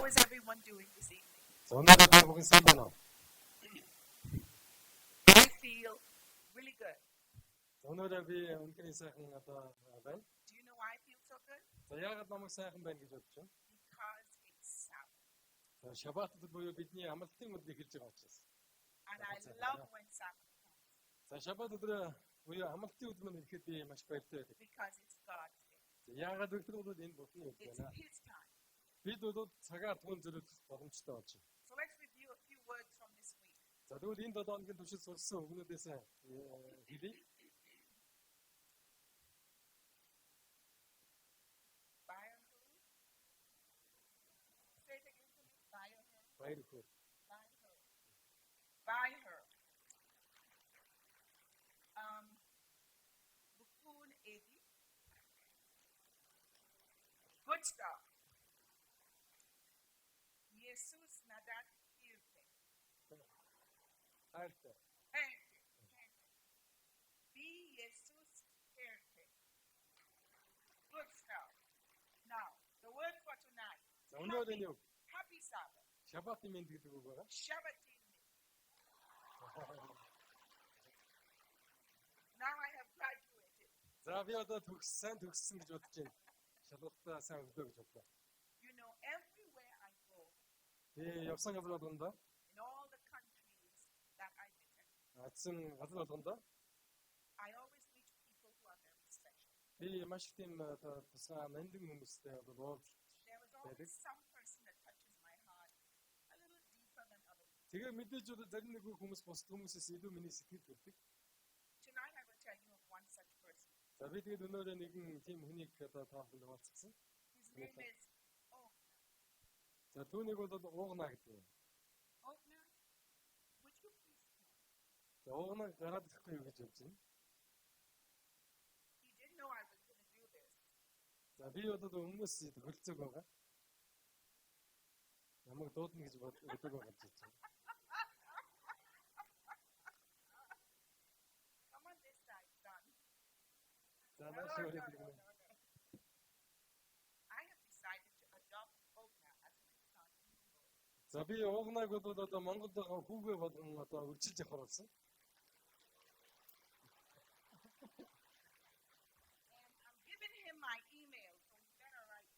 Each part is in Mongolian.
How is everyone doing this evening? За өнөөдөр та бүхэн сайн байна уу? I feel really good. За өнөөдөр би үнэхээр сайхан байна. Do you know why I feel so good? За яагаад намайг сайхан байна гэж бодож байна? Because it's Sabbath. За Шаббат өдөр буюу бидний амралтын өдөр эхэлж байгаа учраас. And I love when Sabbath comes За Шаббат өдөр буюу амралтын өдөр мань ирэхэд би маш баяртай байдаг. because it's God's day. За яагаад гэвэл энэ Бурхны өдөр It's байна. His time. Бид бол цагаар түн зөрөх боломжтой болж байна. So let's review a few words from this week. За тэгвэл энэ 7 хоногийн туршид сурсан үгнүүдээс хэлье. Buy her. Say it again to me. Buy her. Баяр хөөр. Buy her. Buy her. Buffoon Eddie. Good stuff. Jesus nadat irte. Хайртай. Be Jesus irte. Good stuff. Now, the word for tonight. За өнөөдөр энэ Happy Sabbath. Шаббатын мэнд гэдэг үг байгаа. Shabbatin. Now I have graduated. За би одоо сайн төгссөн гэж бодож байна. Шалгалтаа сайн өглөө гэж бодлоо. You know, everywhere I go, Би явсан газар болгондоо in all the countries that I visit, атсан газар болгондоо I always meet people who are very special. би маш их тийм тусгай нандин хүмүүстэй уулзсан. There is always some person that touches my heart a little deeper than others. Тэгээ мэдээж одоо зарим нэг хүмүүс бусд хүмүүсээс илүү миний сэтгэл төрдөг. Tonight I will tell you of one such person. За би тэгээд өнөөдөр нэгэн тийм хүнийг одоо та бүхэнд хуваалцсан. His name is За түүнийг бол уугна гэдэг юм. Ogna. Would you please come? За уугна гараад ирэхгүй юу гэж бодож байна. He didn't know I was going to do this. За би одоо хүмүүс хөлцөг байгаа. Намайг дуудна гэж боддог байгаа гэж байна. Come on this side, son. За нааш өөрөө I have decided to adopt Ogna as my son. За би уугнаг бол одоо Монголд байгаа хүүгээ болгон одоо үржилж явах болсон. And I'm giving him my email, so he better write.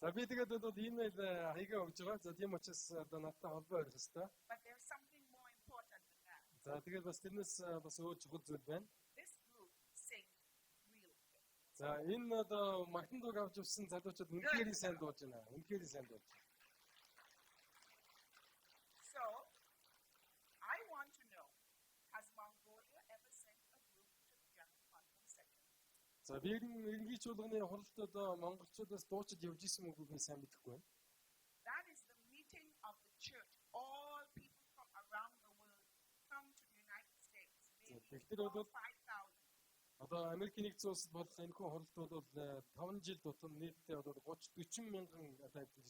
За би тэгээд одоо имэйл хаягаа өгж байгаа. За тийм учраас одоо надтай холбоо өрөх хэвээр. But there's something more important than that. За тэгээд бас тэрнээс бас өөр чухал зүйл байна. This group sings real good. За энэ одоо магтан дууг авч явсан залуучууд үнэхээр сайн дууж байна. Үнэхээр сайн дууж байна. So, I want to know, has Mongolia ever sent a group to the General Conference section? За би ерөнхий чуулганы хуралд одоо монголчуудаас дуучид явж исэн үгийг би сайн мэдэхгүй байна. That is the meeting of the church. All people from around the world come to the United States. Maybe тэгэхээр бол 5,000. Одоо Америкийн нэгдсэн улсад болох энэ хүү хуралд бол 5 жил тутам нийтдээ одоо 30-40 мянган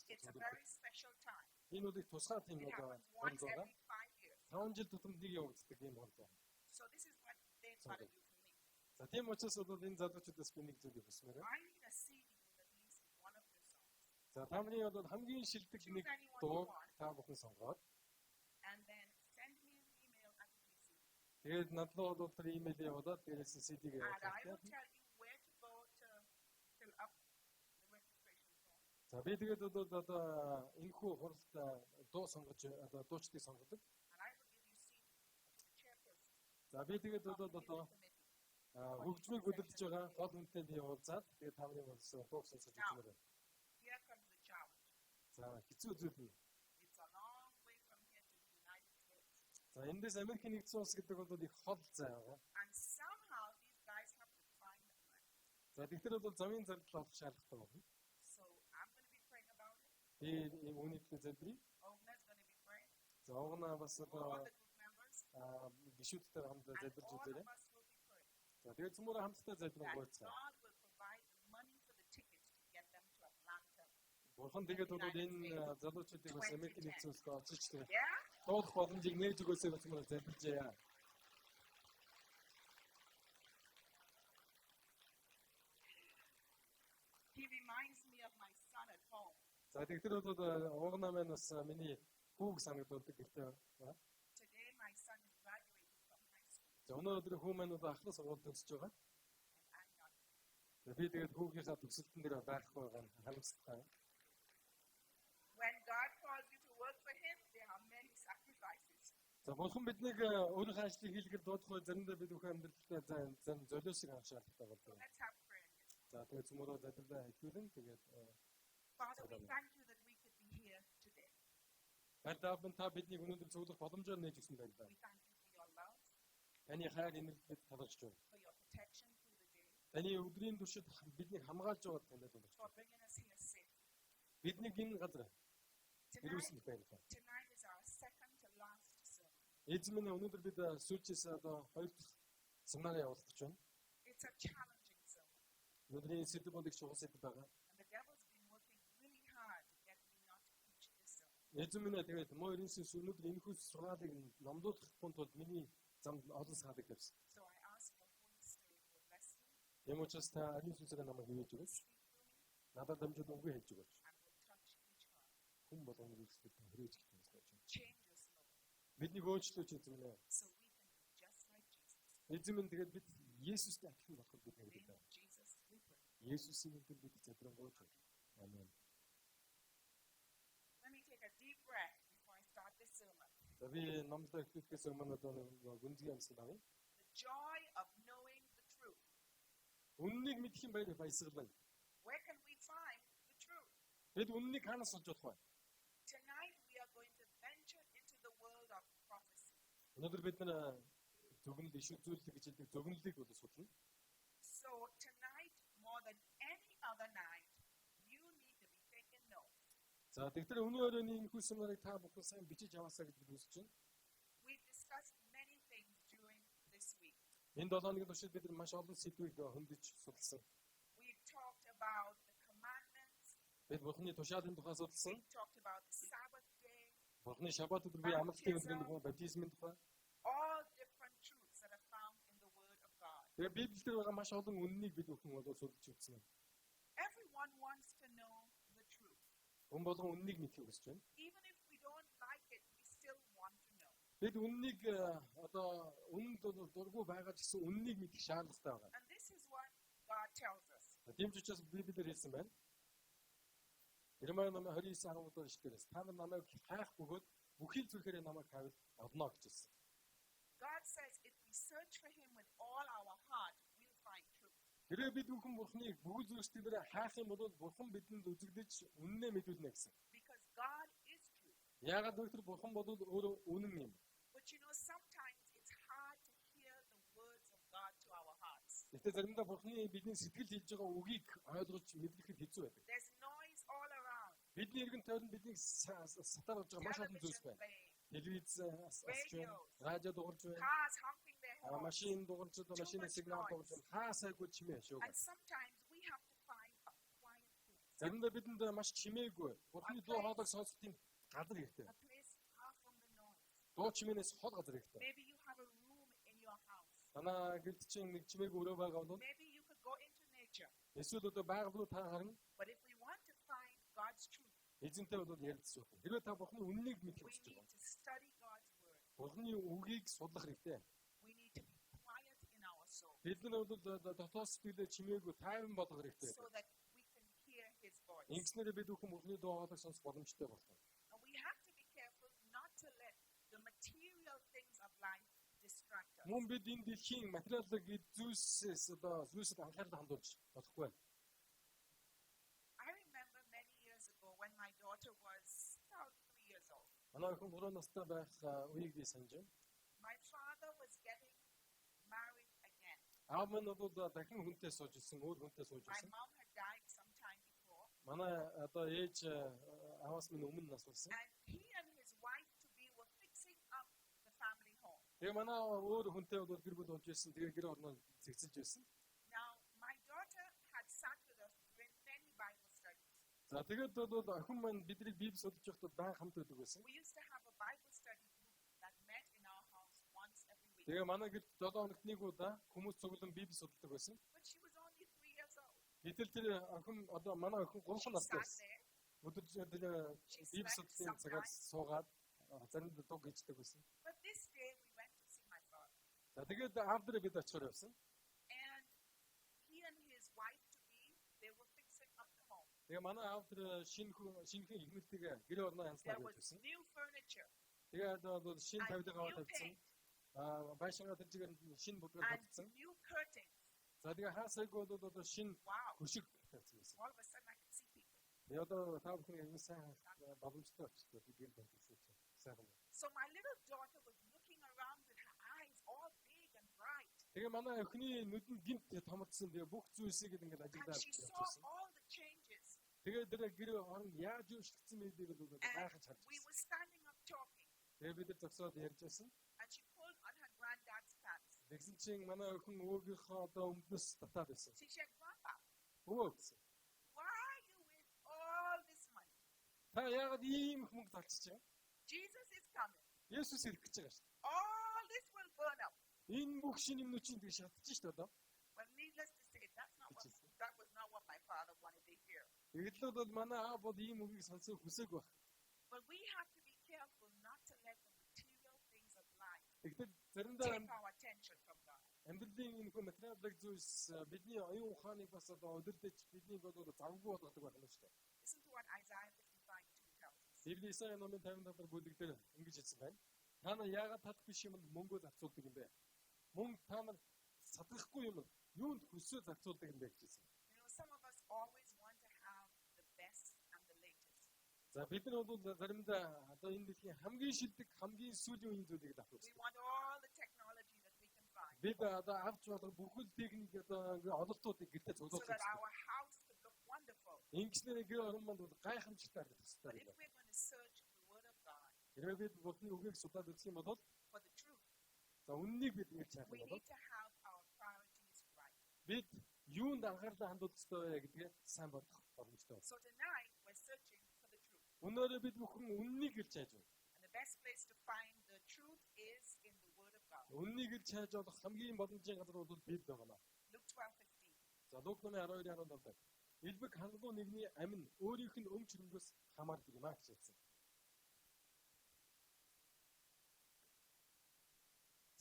It's a very special time. энэ үгийг тусгай тийм It одоо happens once хурал байгаа. every 5 years. 5 жил тутам нэг явагддаг юм хурал байна. So this is what they've got to do for me. За тийм учраас бол энэ залуучуудаас би нэг зүйлийг хүсмээр байна. I need a CD with at least one of your songs. За тамны бол хамгийн шилдэг нэг дуу та бүхэн сонгоод And then send me an email at the PC. тэгээд надлаа бол тэр имэйл явуулаад дээрээс CD-г And I явуулах. will tell you where to go to fill up the registration form. За би тэгээд бол одоо энэ хүү хуралд дуу сонгож одоо дуучдыг сонгодог. And I will give you CD to the chairperson За би тэгээд of бол the одоо committee. хөгжмийг хөдөлж байгаа гол хүнтэй би уулзаад тэгээд тамны бол дуу сонсож үзмээр байна. Here comes the challenge. За хэцүү зүйл нь. It's a long way from here to the United States. За эндээс Америкийн нэгдсэн улс гэдэг бол их хол зай байгаа. And somehow these guys have to find the money. За тэгэхээр бол замын зардал олох шаардлагатай байна. So I'm going to be praying about it. Би үүний төлөө залбирая. Ogna's going to be praying. За угнаа бас All одоо the group members. гишүүдтэй хамт And залбирж all үзээрэй. of us will be praying. За тэгээд цөмөрө хамтдаа залбирэн That гойцгаа. God will provide the money for the tickets to get them to Atlanta. Бурхан тэгээд бол энэ залуучуудыг бас Америкийн нэгдсэн улсад очиж тэгээд Yeah? дуулах боломжийг нээж өгөөсэй гэж цөмөрө залбиржээ. He reminds me of my son at home. За тэгэхээр бол ууг намаа бас миний хүүг санагдуулдаг гэртээ. Today, my son is graduating from high school, За өнөөдөр хүү маань ахлах сургууль төгсөж байгаа. and I'm not. Би тэгээд хүүгийнхаа төгсөлтөн дээр байхгүй байгаа нь харамсалтай. When God calls you to work for Him, there are many sacrifices. За бурхан биднийг өөрийнхөө ажлыг хийлгэр дуудахгүй заримдаа бид бүхэн амьдралдаа зан золиосыг анхааралтай болдог. Let's have prayer. За тэгээд цөмөрөө задлаа хэлүүлэн тэгээд Father, we thank you that we could be here today. Хайртайван та биднийг өнөөдөр зөвлөх боломжоор нээж өгсөн байлаа. We thank you for your love, Таны хайр инэрлэлд талархж байна. for your protection through the day, Таны өдрийн туршид биднийг хамгаалж байгаад таньд талархж for байна. bringing us here safe. Биднийг энэ газар Tonight, ирүүлсэнд байлаа. tonight is our second to last sermon. Эзэн минь өнөөдөр бид сүүлчээс одоо хоёр дахь семинараа явуулах байна. It's a challenging sermon, Өнөөдрийн сэдэв бол их чухал сэдэв байгаа. and the devil's been working really hard to get me not to preach this sermon. Эзэн минь тэгээд муу ерөнхийс өнөөдөр энэ хүс сургаалыг номдуулахын тулд миний замд олон саадаг тавьсан. So I ask your Holy Spirit will bless you, Юм учраас та ариун сүнсээр намайг хөвөөж өгөөч. speak through me, Надад дамжуулан үгээ хэлж өгөөч. and will touch each heart. Хүн болгоны үйлчлэлд хүрээж гэх юмс байж байна. Change us, Lord, Бидний өөрчлөөч эзэн минь. so we can be just like Jesus. Эзэн минь тэгээд бид Есүстэй адилхан болох бид In the хэрэгтэй. name of Jesus, we pray. Есүсийн нэрээр бид залбирanгуйч. Амен. Let me take a deep breath before I start this sermon. За би номлоо эхлэхээс өмнө одоо гүнзгий амьсгал авъя. The joy of knowing the truth. Үннийг мэдэх юм байл баясгалан. Where can we find the truth? Бид үннийг хаанаас олж болох вэ? Tonight we are going to venture into the world of prophecy. Өнөөдөр бид зөвгөнөл иш үзүүлэлт гэж хэлдэг зөвгөнлийг бол судлана. So tonight, more than any other night, you need to be taking notes. За тэгэхээр өнөө өрөөний энэ хүс юмарыг та бүхэн сайн бичиж яваасаа гэж би хүсэж байна. We've discussed many things during this week. Энэ 7 өдрийн туршид бид маш олон сэдвийг хөндөж судалсан. We've talked about the commandments. Бид Бурхны тушаалын тухай судалсан. We've talked about the Sabbath day. Бурхны шаббат өдрийн амралтын өдрийн тухай, баптизмын тухай. All different truths that are found in the Word of God. Тэгээ Библиэлд байгаа маш олон үннийг бид бүхэн бол судалж үзсэн юм. Everyone wants to know the truth. Хүн болгон үннийг мэдхийг хүсэж байна. Even if we don't like it, we still want to know. Бид үннийг одоо үнэнд дургүй байгаа ч гэсэн үннийг мэдэх шаардлагатай байгаа. And this is what God tells us. Тийм ч учраас Библиэр хэлсэн байна. Ирмая намайг 29:13 дэх эшлэлээс та нар намайг хайх бөгөөд бүхий л зүрхээрээ намайг хайвал олно гэж хэлсэн. God says if we search for Him with all our heart, we'll find truth. Хэрвээ бид бүхэн Бурхныг бүгд зүйлсдээр хайх юм бол Бурхан бидэнд үзэгдэж үннээ мэдүүлнэ гэсэн. Because God is truth. Яагаад гэвэл Бурхан бол өөрөө үнэн юм. But you know, sometimes it's hard to hear the words of God to our hearts. Гэтэ заримдаа Бурхны бидний сэтгэл хэлж байгаа үгийг ойлгож мэдлэхэд хэцүү байдаг. There's noise all around. Бидний эргэн тойронд бидний сатаар болж байгаа маш олон зүйлс Television байна. playing, Телевиз асч байна, радио дуурж байна, cars honking their horns. машин дуурж байна, машины сигнал дуурж байна. Хаасайгүй чимээ шүүг. And sometimes we have to find a quiet place. Заримдаа бидэнд маш чимээгүй Бурхны дуу хоолойг сонсох тийм газар хэрэгтэй. A place far from the noise. Дуу чимээнээс хол газар хэрэгтэй. Maybe you have a room in your house. Танаа гэлт чинь нэг чимээгүй өрөө байгаа бол Maybe you could go into nature. эсвэл одоо байгаль руу та харна. But if we want to find God's truth, Эзэнтэй бол ярилцах. Хэрвээ та Бурхны үннийг мэдэх we хүсэж need байгаа. to study God's word. Бурхны үгийг судлах хэрэгтэй. We need to be quiet in our soul Бид нар бол дотоод сэтгэлээ чимээгүй тайван болгох хэрэгтэй. so that we can hear His voice. Ингэснээр бид бүхэн Бурхны дуу хоолойг сонсох боломжтой болох. And we have to be careful not to let the material things of life distract us. Мөн бид энэ дэлхийн материалыг зүйлсээс одоо зүйлсэд анхаарлаа хандуулж болохгүй. I remember many years ago when my daughter was about 3 years old. Манай охин 3 настай байх үеийг би санаж байна. My father was getting married again. Аав минь бол дахин хүнтэй сууж ирсэн, өөр хүнтэй сууж My ирсэн. mom had died some time before, Манай одоо ээж ааваас минь өмнө нас болсон. and he and his wife to be were fixing up the family home. Тэгээ манай өөр хүнтэй бол гэр бүл болж ирсэн. Тэгээ гэр орноо зэгцэлж ирсэн. Now, my daughter had sat with us during many Bible studies. За тэгээд бол охин маань бидний Библи судалж байхдаа баян хамт байдаг байсан. We used to have a Bible study group that met in our house once every week. Тэгээ манай гэрт 7 хоногт нэг удаа хүмүүс цуглан Библи судалдаг байсан. But she was only 3 years old. Гэтэл тэр охин одоо манай охин 3 She настай sat байсан. there өдөр She библи slept судлалын цагаар sometimes. суугаад заримдаа дуг хийдэг байсан. But this day we went to see my father. За тэгээд аавдраа бид очихоор явсан. And he and his wife to be, they were fixing up the home. Тэгээ манай аавдраа шинэхэн ихнэлтэйгээ гэр орноо янзнаа There гэж was байсан. new furniture Тэгээд бол шинэ and тавилга аваад new тавьсан. paint Байшингаа тэр чигээр шинэ будгаар and батсан. new curtains. За тэгээ хаасайг бол одоо шинэ Wow. хөшиг тавьсан байсан. All of a sudden I could see people. Тэгээ одоо та бүхэн энэ сайн боломжтой очтой гэр барьсан чинь сайхан. So my little daughter was looking around with her eyes all big and bright. Тэгээ манай өхний нүдэнд гинт томордсон. Тэгээ бүх зүйлсийг ингээд And ажиглаад she saw явчихсан. all the changes. Тэгээ тэр гэр орон яаж өөрчлөгдсөн мэйдийг бол гайхаж харж We байсан. were standing up talking. Тэгээ бид нар зогсоод ярьж байсан. And she pulled on her granddad's pants. Тэгсэн чинь манай өхөн өвгийнхөө одоо өмнөөс татаад байсан. She said, Grandpa, Өвөө гэсэн. why are you with all this money? Та яагаад ийм их мөнгө талчиж байгаа? Jesus is coming. Есүс ирэх гэж байгаа шүү дээ. All this will burn up. Энэ бүх шинэ юмнууд чинь тэг шатчих шүү дээ одоо. Well, needless to say, that was not what my father wanted to hear. Тэгэхдээ бол манай аав бол ийм үгийг сонсох хүсэг байх. But we have to be careful not to let the material things of life Тэгэхдээ заримдаа take our attention from God. амьдралын энэ хөө материалын зүйлс бидний оюун ухааныг бас одоо өдөрлөж биднийг бол завгүй болгодог байх юм шүү дээ. Listen to what Isaiah 55:2 tells us. Библи Исая номын 55 бүлэг дээр ингэж хэлсэн байна. Та нар яагаад татах биш юм мөнгөө зарцуулдаг юм бэ? Мөнгө та нар сатгахгүй юм юунд хүсээ зарцуулдаг юм бэ гэж хэлсэн. You know, some of us always want to have the best and the latest. За бид нар бол заримдаа одоо энэ дэлхийн хамгийн шилдэг хамгийн сүүлийн үеийн зүйлийг авах We хэрэгтэй. want all the technology that we can find Бид одоо авч болох бүхэл техник одоо ололтуудыг гэртээ so цуглуулж that байна. our house could look wonderful. Ингэснээр гэр орон манд бол гайхамшигтай But хэрэгтэй if байна. we're going to search the Word of God Хэрвээ бид Бурхны үгийг судлаад үзэх юм бол for the truth, за үннийг бид ингэж хайх we юм бол need to have our priorities right. бид юунд анхаарлаа хандуулах ёстой вэ гэдгээ сайн бодох боломжтой байна. So tonight we're searching for the truth. Өнөөдөр бид бүхэн үннийг илж хайж байна. And the best place to find the truth is in the Word of God. Үннийг илж хайж болох хамгийн боломжийн газар бол Библи байна. Luke 12:15. За Лук номын 12:17 дээр элбэг хангалтгүй нэгний амин өөрийнх нь өмч хөрөнгөөс хамаардаг юм а гэж хэлсэн.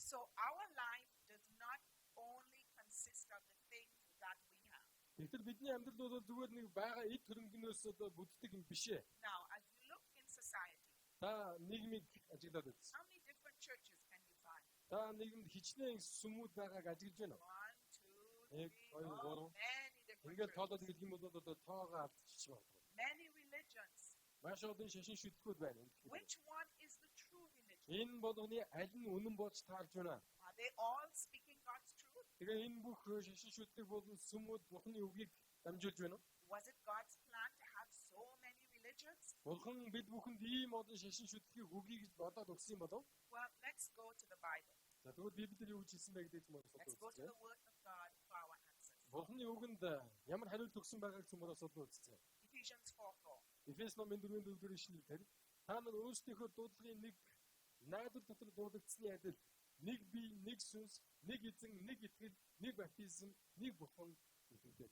So our life does not only consist of the things that we have. Тэгэхээр бидний амьдрал бол зүгээр нэг байгаа эд хөрөнгнөөс одоо бүтдэг юм биш ээ. Now, as you look in society, Та нийгмийг ажиглаад үзсэн. how many different churches can you find? Та нийгэмд хичнээн сүмүүд байгааг ажиглаж байна уу? 1, 2, 3, Нэг, хоёр, гурав. many different Ингээд тоолоод churches. хэлэх юм бол одоо тоогоо алдчих байна. Many religions. Маш олон шашин шүтгэхүүд байна. Which one is the true religion? Энэ болгоны аль нь үнэн болж таарж байна. Are they all speaking God's truth? Тэгээ энэ бүх шашин шүтдэг болон сүмүүд Бурхны үгийг дамжуулж байна уу? Was it God's plan to have so many religions? Бурхан бид бүхэнд ийм олон шашин шүтгэхийг үгийг бодоод өгсөн юм болов? Well, let's go to the Bible. За тэгвэл Библиэр юу гэж хэлсэн бэ гэдэг юм Let's go to уу? the Word of God for our answers. Бурхны үгэнд ямар хариулт өгсөн байгааг цөмөрөөс үзсэн. Ephesians 4:4. Эфес номын 4-4 ишлэлээр та нар өөрсдийнхөө дуудлагын нэг найдвар дотор дуудагдсны адил нэг бие, нэг сүнс, нэг эзэн, нэг итгэл, нэг баптизм, нэг Бурхан гэдэг.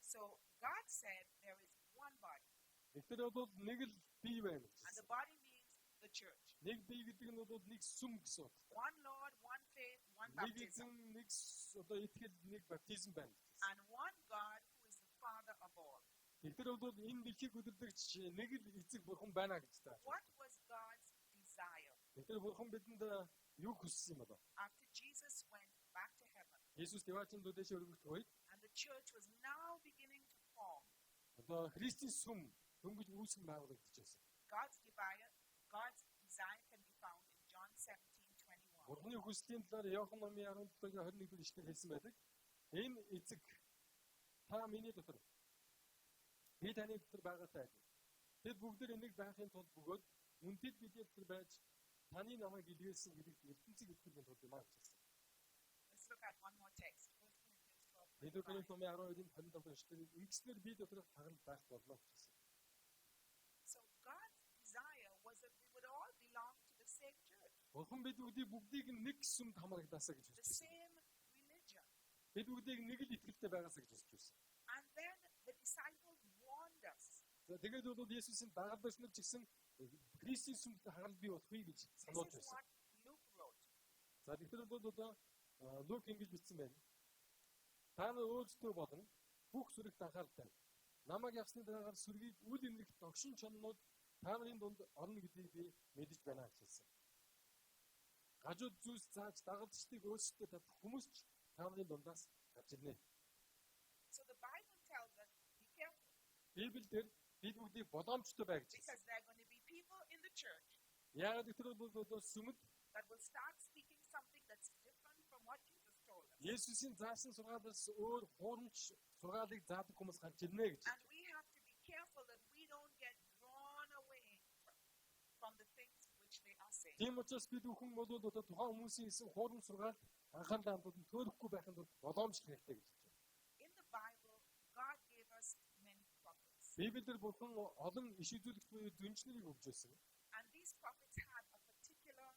So God said there is one body, Тэгэхээр бол нэг л бие байна and гэсэн. the body means the church. Нэг бие гэдэг нь бол нэг сүм гэсэн утгатай. One Lord, one faith, one Нэг baptism, эзэн, нэг одоо итгэл, нэг баптизм байна гэсэн. and one God who is the Father of all. Тэгэхээр бол энэ дэлхийг өдөрлөгч нэг л эцэг Бурхан байна гэж та. What was God's desire Тэгэхээр Бурхан бидэнд юу хүссэн юм бол? after Jesus went back to heaven Есүс Деваачийн дэше өргөх үед and the church was now beginning to form? одоо Христийн сүм дөнгөж үүсгэн байгуулагдаж байсан. God's design can be found in John 17:21. Бурхны хүслийн талаар Иохан номын 17-гийн 21-р ишлэл хэлсэн байдаг. Энэ эцэг та миний дотор би таны дотор байгаатай адил. Тэд бүгдээр энийг байхын тулд бөгөөд үндэд бидний дотор байж таны намайг илгээсэн гэдэгт ертөнцийг итгэхийн тулд юм аа гэж хэлсэн. Let's look at one more text. 1 Бид Corinthians 12:25. Коринт номын 12-ийн 27-р ишлэлээр ингэснээр би доторх тагалд байх болно гэж хэлсэн. So God's desire was that we would all belong to the same church, Бурхан бид бүгдийг нэг сүмд хамрагдаасаа гэж the хэлсэн. same religion. Бид бүгдийг нэг л итгэлтэй байгаасаа гэж хэлж байсан. And then the disciples warned us. За тэгээд бол Есүсийн дагалдагч нар ч гэсэн Христийн сүнстэй хангалт бий болохгүй гэж This сануулж is байсан. what Luke wrote. За тэгэхээр бол одоо Лук ингэж бичсэн байна. Та нар өөдөө болон бүх сүрэгт анхаарал тавь. Намайг явсны дараагаар сүргийг үл эмнэх догшин чоннууд та нарын дунд орно гэдгийг би мэдэж байна гэж хэлсэн. Гажууд зүйлс зааж дагалдчдыг өөрсдөө татах хүмүүс ч та нарын дундаас гарч ирнэ. So the Bible tells us, be careful, Библиэлд бид бүгдийг боломжтой бай гэж because хэлсэн. there are going to be people in the church Яагаад гэвэл одоо сүмд that will start speaking something that's different from what Jesus told us. Есүсийн заасан сургаалаас өөр хуурамч сургаалыг заадаг хүмүүс гарч ирнэ гэж. And we have to be careful that we don't get drawn away from the things which they are saying. Тийм учраас бид бүхэн бол одоо тухайн хүмүүсийн хийсэн хуурамч сургаал анхаарлаа хандуулан төөрөхгүй байхын тулд боломж хэрэгтэй гэж хэлж байна. In the Bible, God gave us many prophets. Библиэлд бурхан олон иш үзүүлэгч буюу зүнчнэрийг өгж байсан. And these prophets had a particular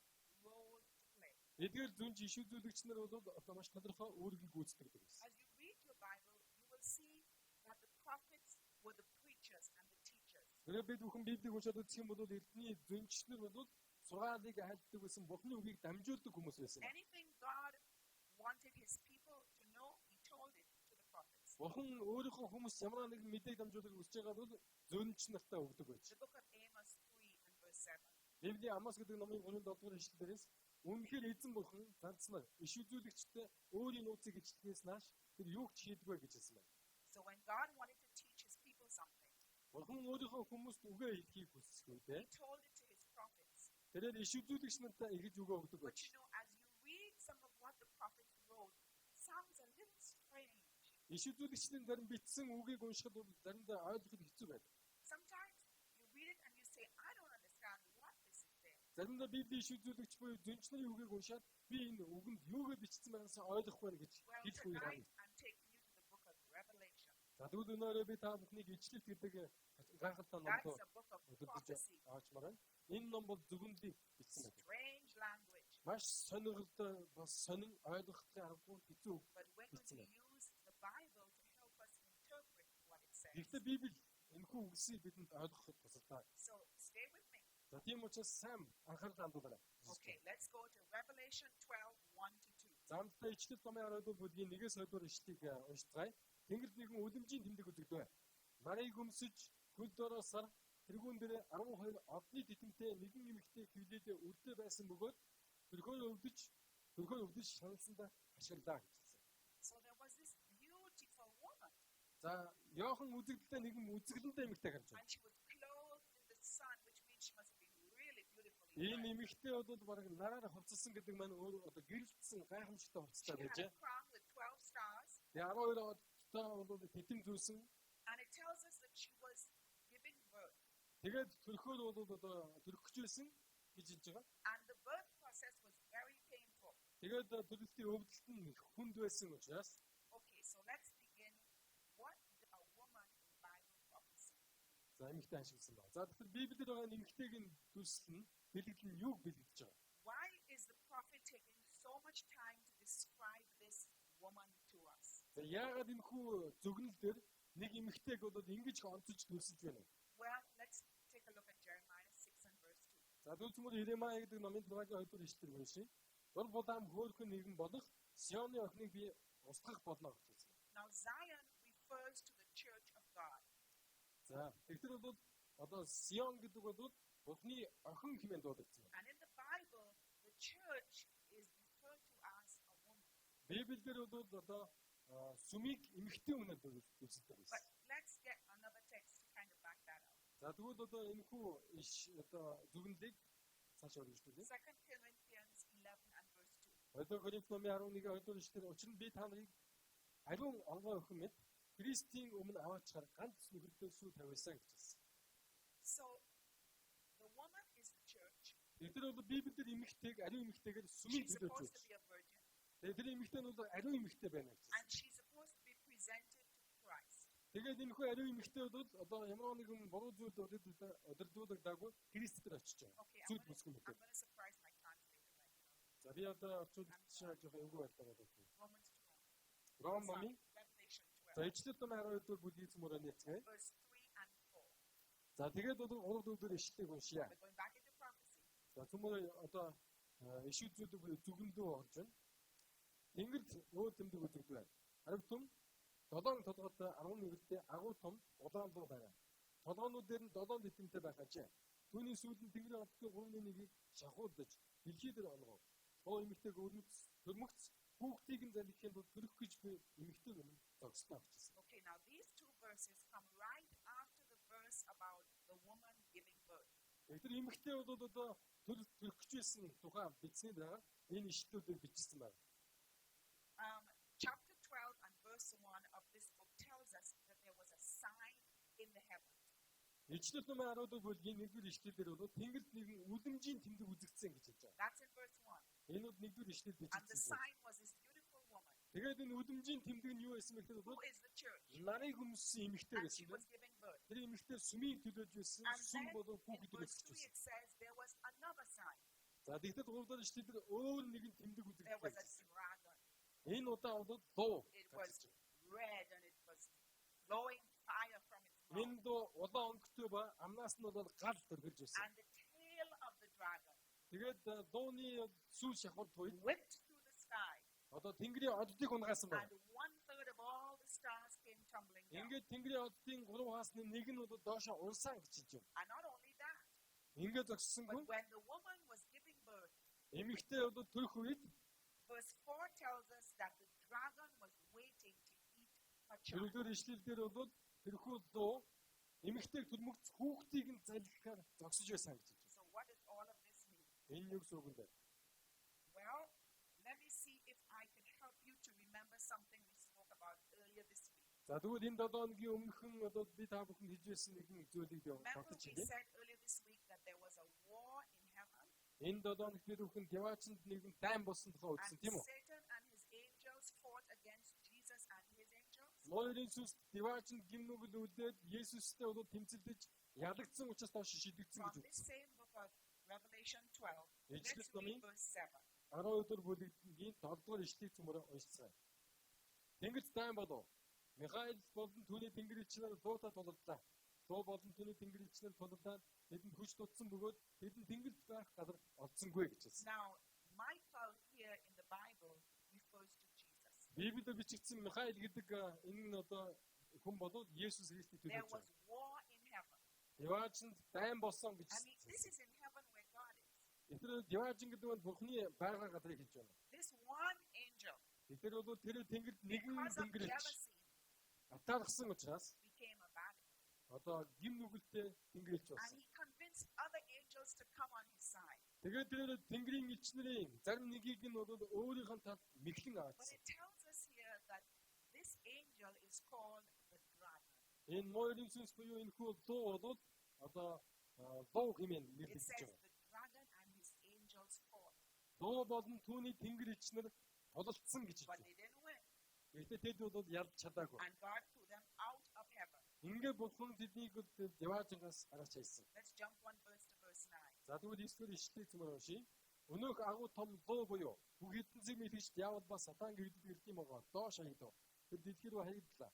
role to play. Эдгээр зүнч иш үзүүлэгч нар бол одоо маш тодорхой үүргийг гүйцэтгэдэг байсан. As you read your Bible, you will see that the prophets were the preachers and the teachers. Тэгэхээр бид бүхэн Библийг уншаад үзэх юм бол эртний зүнчнэр бол сургаалыг айлтдаг байсан, бурхны үгийг дамжуулдаг хүмүүс байсан. Anything God wanted his people to know, he told it to the prophets. Бурхан өөрийнхөө хүмүүс ямар нэгэн мэдээг дамжуулахыг хүсэж байгаа бол зүнч нартаа өгдөг байж. The book of Amos 3 and verse 7. Библийн Амос гэдэг номын 3-7 дугаар ишлэлээс үнэхээр эзэн бурхан занцнаар иш үзүүлэгчтэй өөрийн нууцыг ичлэхээс нааш тэр юуг ч хийдэггүй гэж хэлсэн байна. So when God wanted to teach his people something, Бурхан өөрийнхөө хүмүүст үгээ хэлхийг хүсэх үедээ he told it to his prophets. тэрээр иш үзүүлэгч нартай ингэж үгээ өгдөг But байж. you know, as you read some of what the prophets wrote, sounds a little strange. Иш үзүүлэгчдийн зарим бичсэн үгийг уншихад бол заримдаа ойлгоход хэцүү байдаг. Sometimes you read it and you say, I don't understand what this is saying. Заримдаа Библийн иш үзүүлэгч буюу зүнчнэрийн үгийг уншаад би энэ үгэнд юугаар бичсэн байгаасаа ойлгохгүй байна гэж Well, хэлэх үе tonight гарна. I'm taking you to the book of Revelation. За тэгвэл өнөөрөө би та бүхнийг ичлэлт гэдэг гайхалтай That's номд a book of өдөртөж prophecy. аачмаар байна. Энэ ном бол зөвгөнлийг бичсэн байдаг. Strange language. Маш сонирхолтой бас сонин ойлгохын аргагүй хэцүү. But we're going to use the Bible to help us interpret what it says. Гэхдээ Библи энэхүү үгсийг бидэнд ойлгоход тусалдаг. So stay with me. За тийм учраас сайн анхаарал хандуулаарай. Okay, let's go to Revelation 12, 1-2. Замдаа ичлэл номын 12 бүлгийн 1-2 дугаар ишлэлийг уншицгаая. Тэнгэрд нэгэн үлэмжийн тэмдэг үзэгдэв. Нарыг өмсөж хөл дороо сар тэргүүн дээр 12 одны титэмтэй нэгэн эмэгтэй хөвлөдөө үрдээ байсан бөгөөд төрхөө өвдөж шанасандаа ашиглаа гэж хэлсэн. So there was this beautiful woman, За Йохан үзэгдэлтэй нэгэн үзэглэнтэй эмэгтэй гарч байна. and she was clothed in the sun, which means she must be really beautifully Энэ dressed. эмэгтэй бол бараг нараар хувцсан гэдэг маань өөр одоо гэрэлтсэн гайхамшигтай She хувцастай байж. had a crown with 12 stars, Тэгээ 12 одтой бол тэтэм зүйлсэн. and it tells us that she was giving birth. Тэгээд төрхөөр бол одоо төрөх гэж байсан гэж хэлж байгаа. And the birth process was very painful. Тэгээд төрөлтийн өвдөлт нь хүнд байсан учраас Okay, so let's begin. What did a woman in Bible prophesy? за эмэгтэй ашигласан байна. За тэгэхээр Библиэд байгаа эмэгтэйг нь дүрслэн бэлгэлэн юуг бэлгэлж байгаа. Why is the prophet taking so much time to describe this woman to us? За яагаад энэ хүү зөгнөл дээр нэг эмэгтэйг бол ингэж онцож дүрсэлж байна вэ? Well, let's take a look at Jeremiah 6 and verse 2. За дүүцмөр Иремай гэдэг номын 6-гийн 2 дугаар ишлэл уншия. Дур булаам хөөрхөн нэгэн болох Сионы охиныг би устгах болно гэж хэлсэн. Now, Zion refers to the church of God. За тэгэхээр бол одоо Сион гэдэг бол Бурхны охин хэмээн дуудагдсан байна. And in the Bible, the church is referred to as a woman. Библиэр бол одоо сүмийг эмэгтэй үнээр дүрсэлдэг But байсан. let's get another text to kind of back that up. За тэгвэл одоо энэ хүү иш одоо зүгнэлийг цааш өргөжлүүлье. 2 Corinthians 11 and verse 2. 2 Коринт номын 11-ийн 2 дугаар ишлэлээр учир нь би та нарыг ариун онгой охин мэд Христийн өмнө аваачаар ганц нөхөртэй сүү тавиасан гэж хэлсэн. So, the woman is the church. Тэгэхээр бол Библиэр эмэгтэйг ариун эмэгтэйгээр сүмийг She's төлөөж supposed байна. to be a virgin. Тэгээд тэр эмэгтэй нь бол ариун эмэгтэй байна гэж And хэлсэн. she's supposed to be presented to Christ. Тэгээд энэ хүү ариун эмэгтэй бол одоо ямар нэгэн буруу зүйлд удирдуулагдаагүй Христ дээр очиж байгаа. Okay, Зүуд бүсгүй I'm мэт. going to surprise my translator right now. За би одоо орчуулж жоохон эвгүй байлаа гэдэг. Romans 12. Ром номын Revelation за 12, ичлэл номын 12 дугаар бүлгийн цөмөр нэцгээ. verse 3 and 4. За тэгээд одоо урд өдөр ишлэлийг уншия. We're going back into prophecy. За түмэн одоо иш үзүүлэг буюу зүгэлдөө орж байна. Тэнгэрд өө тэмдэг үзэгдвэ. Харин түм 7 толгойтой 11-тэй агуу том улаан дуу байна. Толгойнууд дээр нь 7 битэмтэй байх ажээ. Түүний сүүлд тэнгэрийн албаны 3-1-ийг шахуулдаж дэлхий дээр онгоо. Тоо эмэгтэйг өрнөц төрмөгц хүүхдийг нь залхихын тулд төрөх гэж би эмэгтэйг өмнө зогслоо авчихсан. Okay, now these two verses come right after the verse about the woman giving birth. Тэр эмэгтэй бол одоо төрөх гэж байсан тухай бичсэн байгаа. Энэ ишлэлүүдийг бичсэн байна. Chapter 12 and verse 1 of this book tells us that there was a sign in the heaven. Ичлэл номын 10-р бүлгийн 1-р ишлэлээр бол тэнгэрд нэгэн үлэмжийн тэмдэг үзэгдсэн гэж хэлж байгаа. That's in verse 1. Энэ бол 1-р ишлэл And the бичсэн. sign was this beautiful woman. Тэгээд энэ үлэмжийн тэмдэг нь юу байсан бэ гэхээр Who бол is the church? нарыг өмссөн эмэгтэй And байсан she юм. was giving birth. Тэр эмэгтэй сүмийг төлөөж байсан, And сүм then болон in хүүхэд verse өсгөж 2 байсан. it says there was another sign. За тэгтэл 3-р ишлэлээр өөр нэгэн тэмдэг There was a үзэгдсэн. dragon. Энэ удаа бол дуу. It was red and it was blowing fire from its mouth. Энэ дуу улаан өнгөтэй ба амнаас нь бол гал төргөлж байсан. And the tail of the dragon Тэгээд дууны сүүл шахуур туйд whipped through the sky. одоо тэнгэрийн оддыг унгаасан байна. And 1/3 of all the stars came tumbling down. Ингээд тэнгэрийн оддын 3 хаасны нэг нь бол доошо унсан гэж хэлж байна. And not only that, Ингээд зогссонгүй but when the woman was giving birth, эмэгтэй бол төрөх үед verse 4 tells us that the dragon was waiting to eat her child. тэрээр ишлэлдэр бол тэрхүү дуу эмэгтэйг төрмөгц хүүхдийг нь залхихаар зогсож байсан гэж хэлж So what does all of this mean? байна. Энэ юу гэсэн үг юм бэ? Well, let me see if I can help you to remember something we spoke about earlier this week. За тэгвэл энэ 7 хоногийн өмнөхөн одоо би та бүхэнд хэлж байсан нэгэн зүйлийг би Remember бодож we байна. said earlier this week that there was a war in heaven Энэ 7 хоног бид бүхэн Деваачнд нэгэн дайн болсон тухай and үзсэн тийм үү? Satan and his angels fought against Jesus and his angels. Ноёрын сүнс Деваачнд гимнүгэл үлдээд Есүстэй бол тэмцэлдэж ялагдсан учраас доош шидэгдсэн From гэж this үзсэн. same book of Revelation 12, let's Эцэст read номын verse 7. 12-р бүлгийн 7-р ишлэгийг цөмөр уншицгаая. Тэнгэрт дайн болов. Михаил болон түүний тэнгэрчлэр дуута тулглаа. Дуу болон түүний тэнгэрчлэр тулглаад тэдэнд хүч тутсан бөгөөд тэдэнд тэнгэрт байх газар олдсонгүй гэж хэлсэн. Now, Michael here in the Bible refers to Jesus. Библиэд бичигдсэн Михаил гэдэг энэ одоо хүн болоод Есүс Христийг There төлөөлж was байна. war in heaven. Деваачнд дайн болсон гэж. I mean, this is in heaven where God is. Тэр Деваачн гэдэг нь Бурхны байгаль газрыг хэлж байна. This one angel, Тэр бол тэр тэнгэрт нэгэн because of тэнгэрч jealousy, атаархсан учраас became a bad. одоо гим нүгэлтэй тэнгэрч And болсон. he convinced other angels to come on his side. Тэгээд тэр тэнгэрийн элчнэрийн зарим нэгийг нь бол өөрийнх нь талд мэхлэн But авчихсан. it tells us here that this angel is called the dragon. Энэ ноёрын сүнс буюу энэ хүү дуу бол одоо дуу хэмээн It нэрлэж says байгаа. the dragon and his angels fought, Дуу болон түүний тэнгэр элчнэр тололцсон гэж but хэлж they байна. didn't win. Гэхдээ тэд бол ялж чадаагүй. And God threw them out of heaven. Ингээ бурхан тэднийг Деваачнгаас гаргаж хайсан. Let's jump one verse to verse 9. За тэгвэл 9-р ишлэлийг цөмөр уншия. Өнөөх агуу том дуу буюу бүх эдэнцийг мэтгэж диавол ба сатан гэрдэг эрдэм байгаа доош хаягдав. Тэр дэлхий рүү хаягдлаа.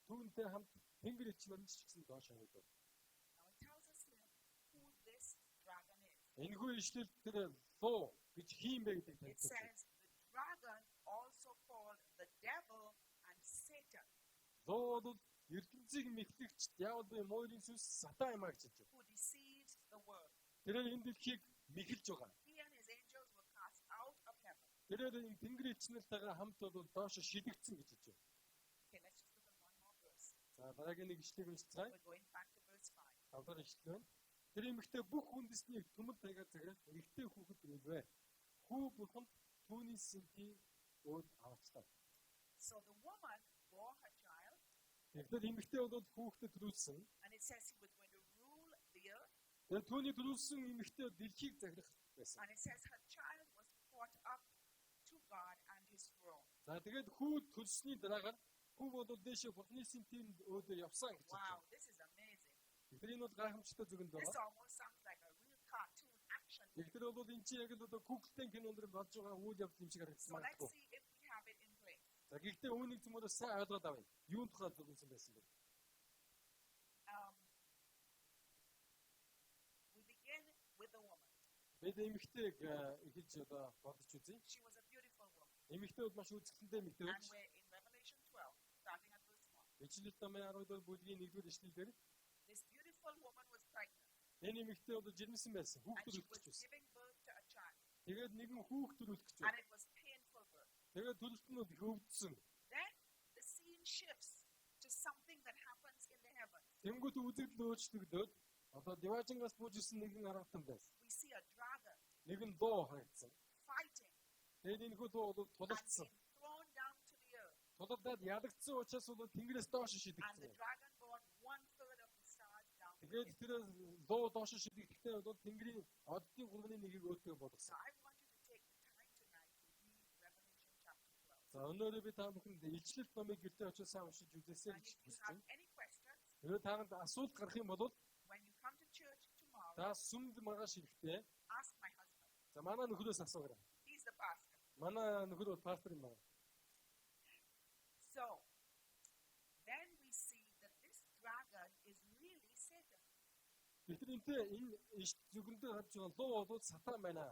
Түүнтэй хамт тэнгэр элчнэр нь ч гэсэн доош хаягдав. Now it tells us here who this dragon is. Энэхүү ишлэл тэр дуу гэж хийм бэ гэдэг It тайлбарлаж байна. says the dragon, also called the devil and Satan, Дуу бол ертөнцийг мэхлэгч диавол буюу муурын сүнс сатан юм а гэж хэлж байна. who deceives the world. Тэр энэ дэлхийг мэхэлж байгаа. He and his angels were cast out of heaven. Тэр энэ тэнгэр элчнэртэйгээ хамт бол доош шидэгдсэн гэж хэлж байна. Okay, let's just look at one more verse. За дараагийн нэг ишлэгийг уншицгаая. We're going back to verse 5. Тавдар ишлэл байна. Тэр эмэгтэй бүх үндэснийг төмөр тайгаар цагаад эрэгтэй хүүхэд ирвэ. Хүү бурханд түүний сэнтий өөд авчлаа. So the woman bore her child, Тэгэхээр эмэгтэй бол хүүхдэд төрүүлсэн. and it says he was going to rule the earth, Тэгээд түүний төрүүлсэн эмэгтэй дэлхийг захирах байсан. and it says her child was brought up to God and his throne. За тэгээд хүү төрсний дараагаар хүү бол дэше бурхны сэнтийн өөдөө явсан гэж Wow, байна. this is amazing. Тэгэхээр энэ бол гайхамшигтай зүгэнд This байна. almost sounds like a real cartoon action. Тэгэхээр бол энэ чинь яг л одоо Google-тэй кинонд болж байгаа үйл явдал юм шиг So харагдсан let's байна. see if we have it in place. За гэхдээ үүнийг цөмөрөө сайн ойлгоод авъя. Юун тухай зөвлөсөн байсан бэ? Бид эмэгтэйг ихэж одоо бодож үзье. She was a beautiful woman. Эмэгтэй бол маш үзэсгэлэнтэй эмэгтэй And байж. we're in Revelation 12, starting at verse 1. Ичлэл номын 10 дугаар бүлгийн 1-р ишлэлээр This beautiful woman was pregnant. энэ эмэгтэй бол жирэмсэн байсан. And Хүүхдүүд she үлдэж was байсан. giving birth to a child. Тэгээд нэгэн хүүхдүүд үлдэж And байна. it was painful birth. Тэгээд төлөлтнүүд их өвдсөн. Then the scene shifts to something that happens in the heavens. Тэнгүүд үзэгдэл өөрчлөгдөөд одоо диваажингаас бууж исэн нэгэн харагдсан байсан. We see a dragon Нэгэн доо харагдсан. fighting Тэгээд энэ хүү доо бол and тулалдсан. being thrown down to the earth. Тулалдаад ядагдсан учраас бол тэнгэрээс доош And the шидэгдсэн. dragon brought 1/3 of the stars down. Тэгээд тэр доо доош шидэгдэхдээ бол тэнгэрийн оддын 3/1-ийг өөдгөө So болгосон. I want you to take the time tonight to read Revelation chapter 12. За өнөөдөр би та бүхэнд Илчлэл номыг гэртээ очиж сайн уншиж үзээсэй And гэж if you хүсэж have байна. any questions, Nếu танд асуулт гарах юм бол when you come to church tomorrow, та сүмд маргааш ирэхдээ ask my husband. за манай нөхрөөс асуугаарай. He's the pastor. Манай нөхөр бол пастор юм байна. So then we see that this dragon is really Satan. Тэгэхээр энэ иш зүгэндээ харж байгаа луу бол сатан байна.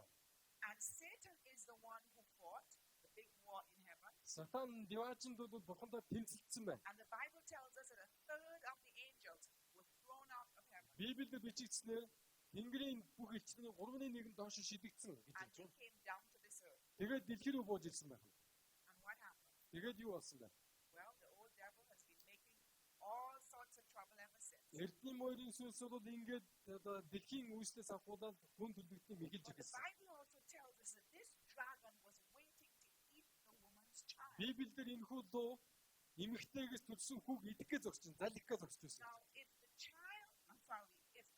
And Satan is the one who fought the big war in heaven. Сатан диваачнд бол бурхандаа тэмцэлдсэн байна. And the Bible tells us that 1/3 of the angels were thrown out of heaven. Библиэд бичигдснээр Тэнгэрийн бүх элчлийн 3/1 доош шидэгдсэн гэж And хэлж they байна. came down to this earth. Тэгээд дэлхий рүү бууж ирсэн байна. And what happened? Тэгээд юу болсон бэ? Well, the old devil has been making all sorts of trouble ever since. Эрдний морийн сүнс бол ингээд одоо дэлхийн үүслээс авахудаад хүн төлөвлөлтийг мэхэлж But the ирсэн. Bible also tells us that this dragon was waiting to eat the woman's child. Библиэлд энэ хүү луу эмэгтэйгээс төрсөн хүүг идэх гэж зогсчихсон, залих гэж зогсож байсан. Now, if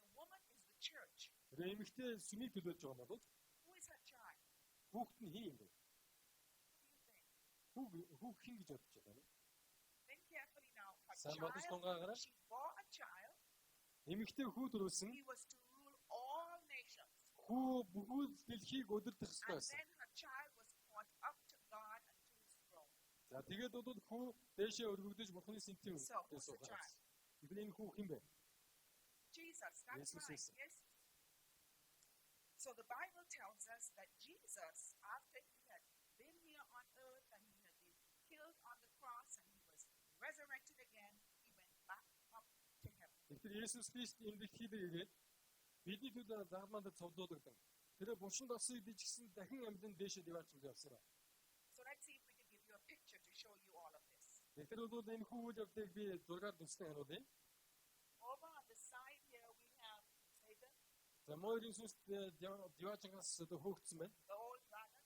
the woman is the church, Тэгээ эмэгтэй сүмийг төлөөж байгаа юм бол who is her child? хүүхэд нь хин юм бэ? What do you think? Хүүг хин гэж бодож байгаа юм. Think carefully now. Her Сайн бодож child, тунгаагараа. she bore a child. Эмэгтэй хүү төрүүлсэн. He was to rule all nations. Хүү бүхэл дэлхийг өдөрдөх ёстой And байсан. then her child was caught up to God and to his throne. За тэгээд бол хүү дээшээ өргөгдөж бурхны сэнтийн So, who's дэс the угаас. child? Тэгвэл энэ хүү хин бэ? Jesus, that's Jesus right. is- Yes. So the Bible tells us that Jesus, after he had been here on earth and he had been killed on the cross and he was resurrected again, he went back up to heaven. Тэгэхээр Есүс Христ эмгэгт хийлээгээд бидний төлөө загманд цовдуулагдсан. Тэр бушин досыг дижгсэн дахин амьдан дээшээ диваач явсан. So let's see if we can give you a picture to show you all of this. Тэгэхээр бол энэ хүү үйл явдлыг би зургаар дүнсгэн харуулъя. Over on the side here we have Satan, За морийн сүнс диваачгаас одоо хөөгдсөн байна. the old dragon.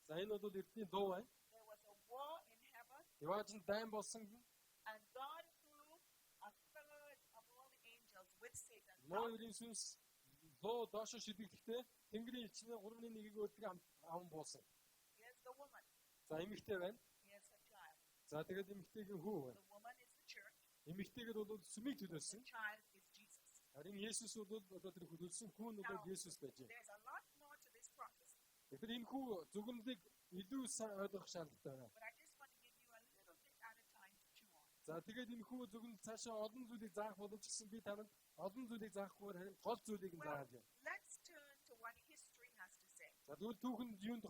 За энэ бол эртний дуу байна. There was a war in heaven Диваачнд дайн болсон. and God threw 1/3 of all the angels with Satan down. Морийн сүнс лоо доош шидэглэхдээ Тэнгэрийн элчний 3/1-ийг өөдгөө аван буусан. Here's the woman. За эмэгтэй байна. Here's her child. За тэгээд эмэгтэйгийн хүү байна. The woman is the church. Эмэгтэйгээр бол сүмийг The төлөөсөн. child is Jesus. Харин Есүс бол одоо тэр хөдөлсөн хүн бол Есүс байжээ. There's a lot more to this prophecy, Тэгэхээр энэ хүү зүгэнлийг илүү сайн ойлгох шаардлагатай байна. but I just want to give you a little bit at a time to chew on. За тэгээд энэ хүү зүгэн цаашаа олон зүйлийг заах боломж гэсэн би танад олон зүйлийг заахгүйгээр харин гол зүйлийг нь зааж байна. Let's turn to what history has to say. За тэгвэл түүхэнд юунд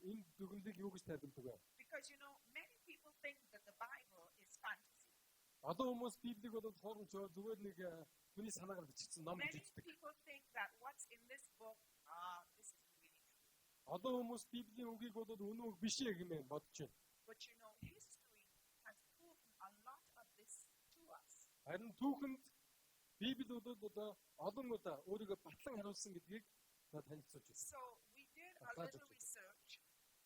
энэ зүгэнлийг юу гэж тайлбарладаг вэ? Because many people think that the Bible is fantasy. Одоо хүмүүс Библийг бол хооронд зүгээр нэг хүний санаагаар бичигдсэн ном гэж Many үздэг. people think that what's in this book, this is really true. Одоо хүмүүс Библийн үгийг бол үнэн үг биш ээ гэмээр бодож байна. But history has proven a lot of this to us. Харин түүхэнд Библи бол одоо олон удаа өөрийгөө батлан харуулсан гэдгийг танилцуулж байна. So we did a Батлаж little өгч. research,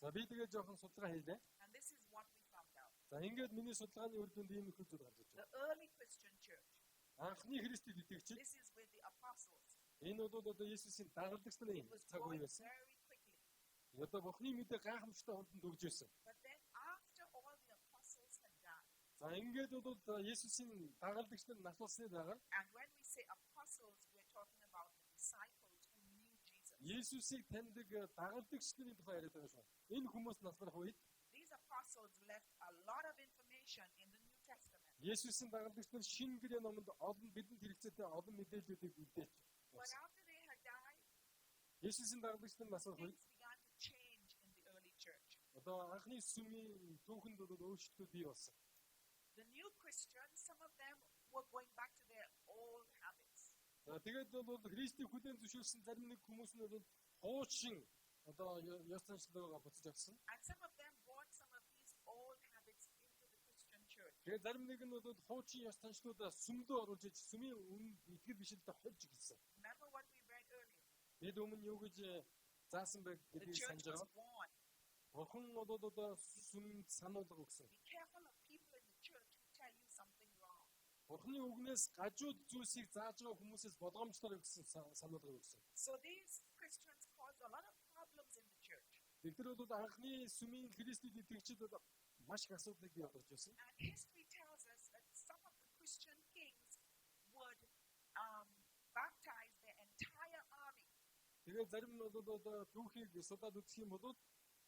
За би тэгээ жоохон судалгаа хийлээ. and this is what we found out. За ингээд миний судалгааны үр дүнд ийм их зүйл гарч ирж The байна. early Christian church, Анхны Христэд итгэгчид this is with the apostles. энэ бол одоо Есүсийн дагалдагч нарын It was цаг going үе байсан. very quickly. Одоо Бурхны мэдээ гайхамшигтай хурдан дүрж байсан. But then after all the apostles had died, За ингээд бол Есүсийн дагалдагч нар наслсны дараа and when we say apostles, we're talking about the disciples who knew Jesus. Есүсийг таньдаг дагалдагч нарын тухай яриад байгаа шүү. Энэ хүмүүс наслах үед These apostles left a lot of information in the New Testament. Есүсийн дагалдагч нар шинэ гэрээ номонд олон бидэнд хэрэгцээтэй олон мэдээллүүдийг үлдээч. But after they had died, 예수님 дагалдагчдын бас things began to change in the early church. одоо анхны сүмийн түүхэнд өөрчлөлтүүд бий болсон. The new Christians, some of them were going back to their old habits. За тэгээд бол Христийг хүлээн зөвшөөрсөн зарим нэг хүмүүс нь бол хуучин одоо ёс заншлуугаа буцаж авсан. And some of them brought some of these old habits into the Christian church. Тэгээд зарим нэг нь бол хуучин ёс заншлуудаа сүмдөө оруулж иж сүмийн итгэл бишэлдээ хольж гисэн. Remember what we read earlier? Бид өмнө юу гэж заасан бэ The гэдгийг church санаж was байгаа. warned. Бурхан одоо сүмд сануулга өгсөн. Be careful of people in the church who tell you something wrong. Бурханы үгнээс гажууд зүйлсийг зааж байгаа хүмүүсээс болгоомжлоор өгсөн сануулга өгсөн. So these Christians caused a lot of problems in the church. Тэгэхээр бол анхны сүмийн Христэд итгэгчид бол маш их асуудлыг бий болгож байсан. And history tells us that some of the Christian kings would baptize their entire army. Тэгээд зарим нь бол одоо түүхийг судаад үзэх юм бол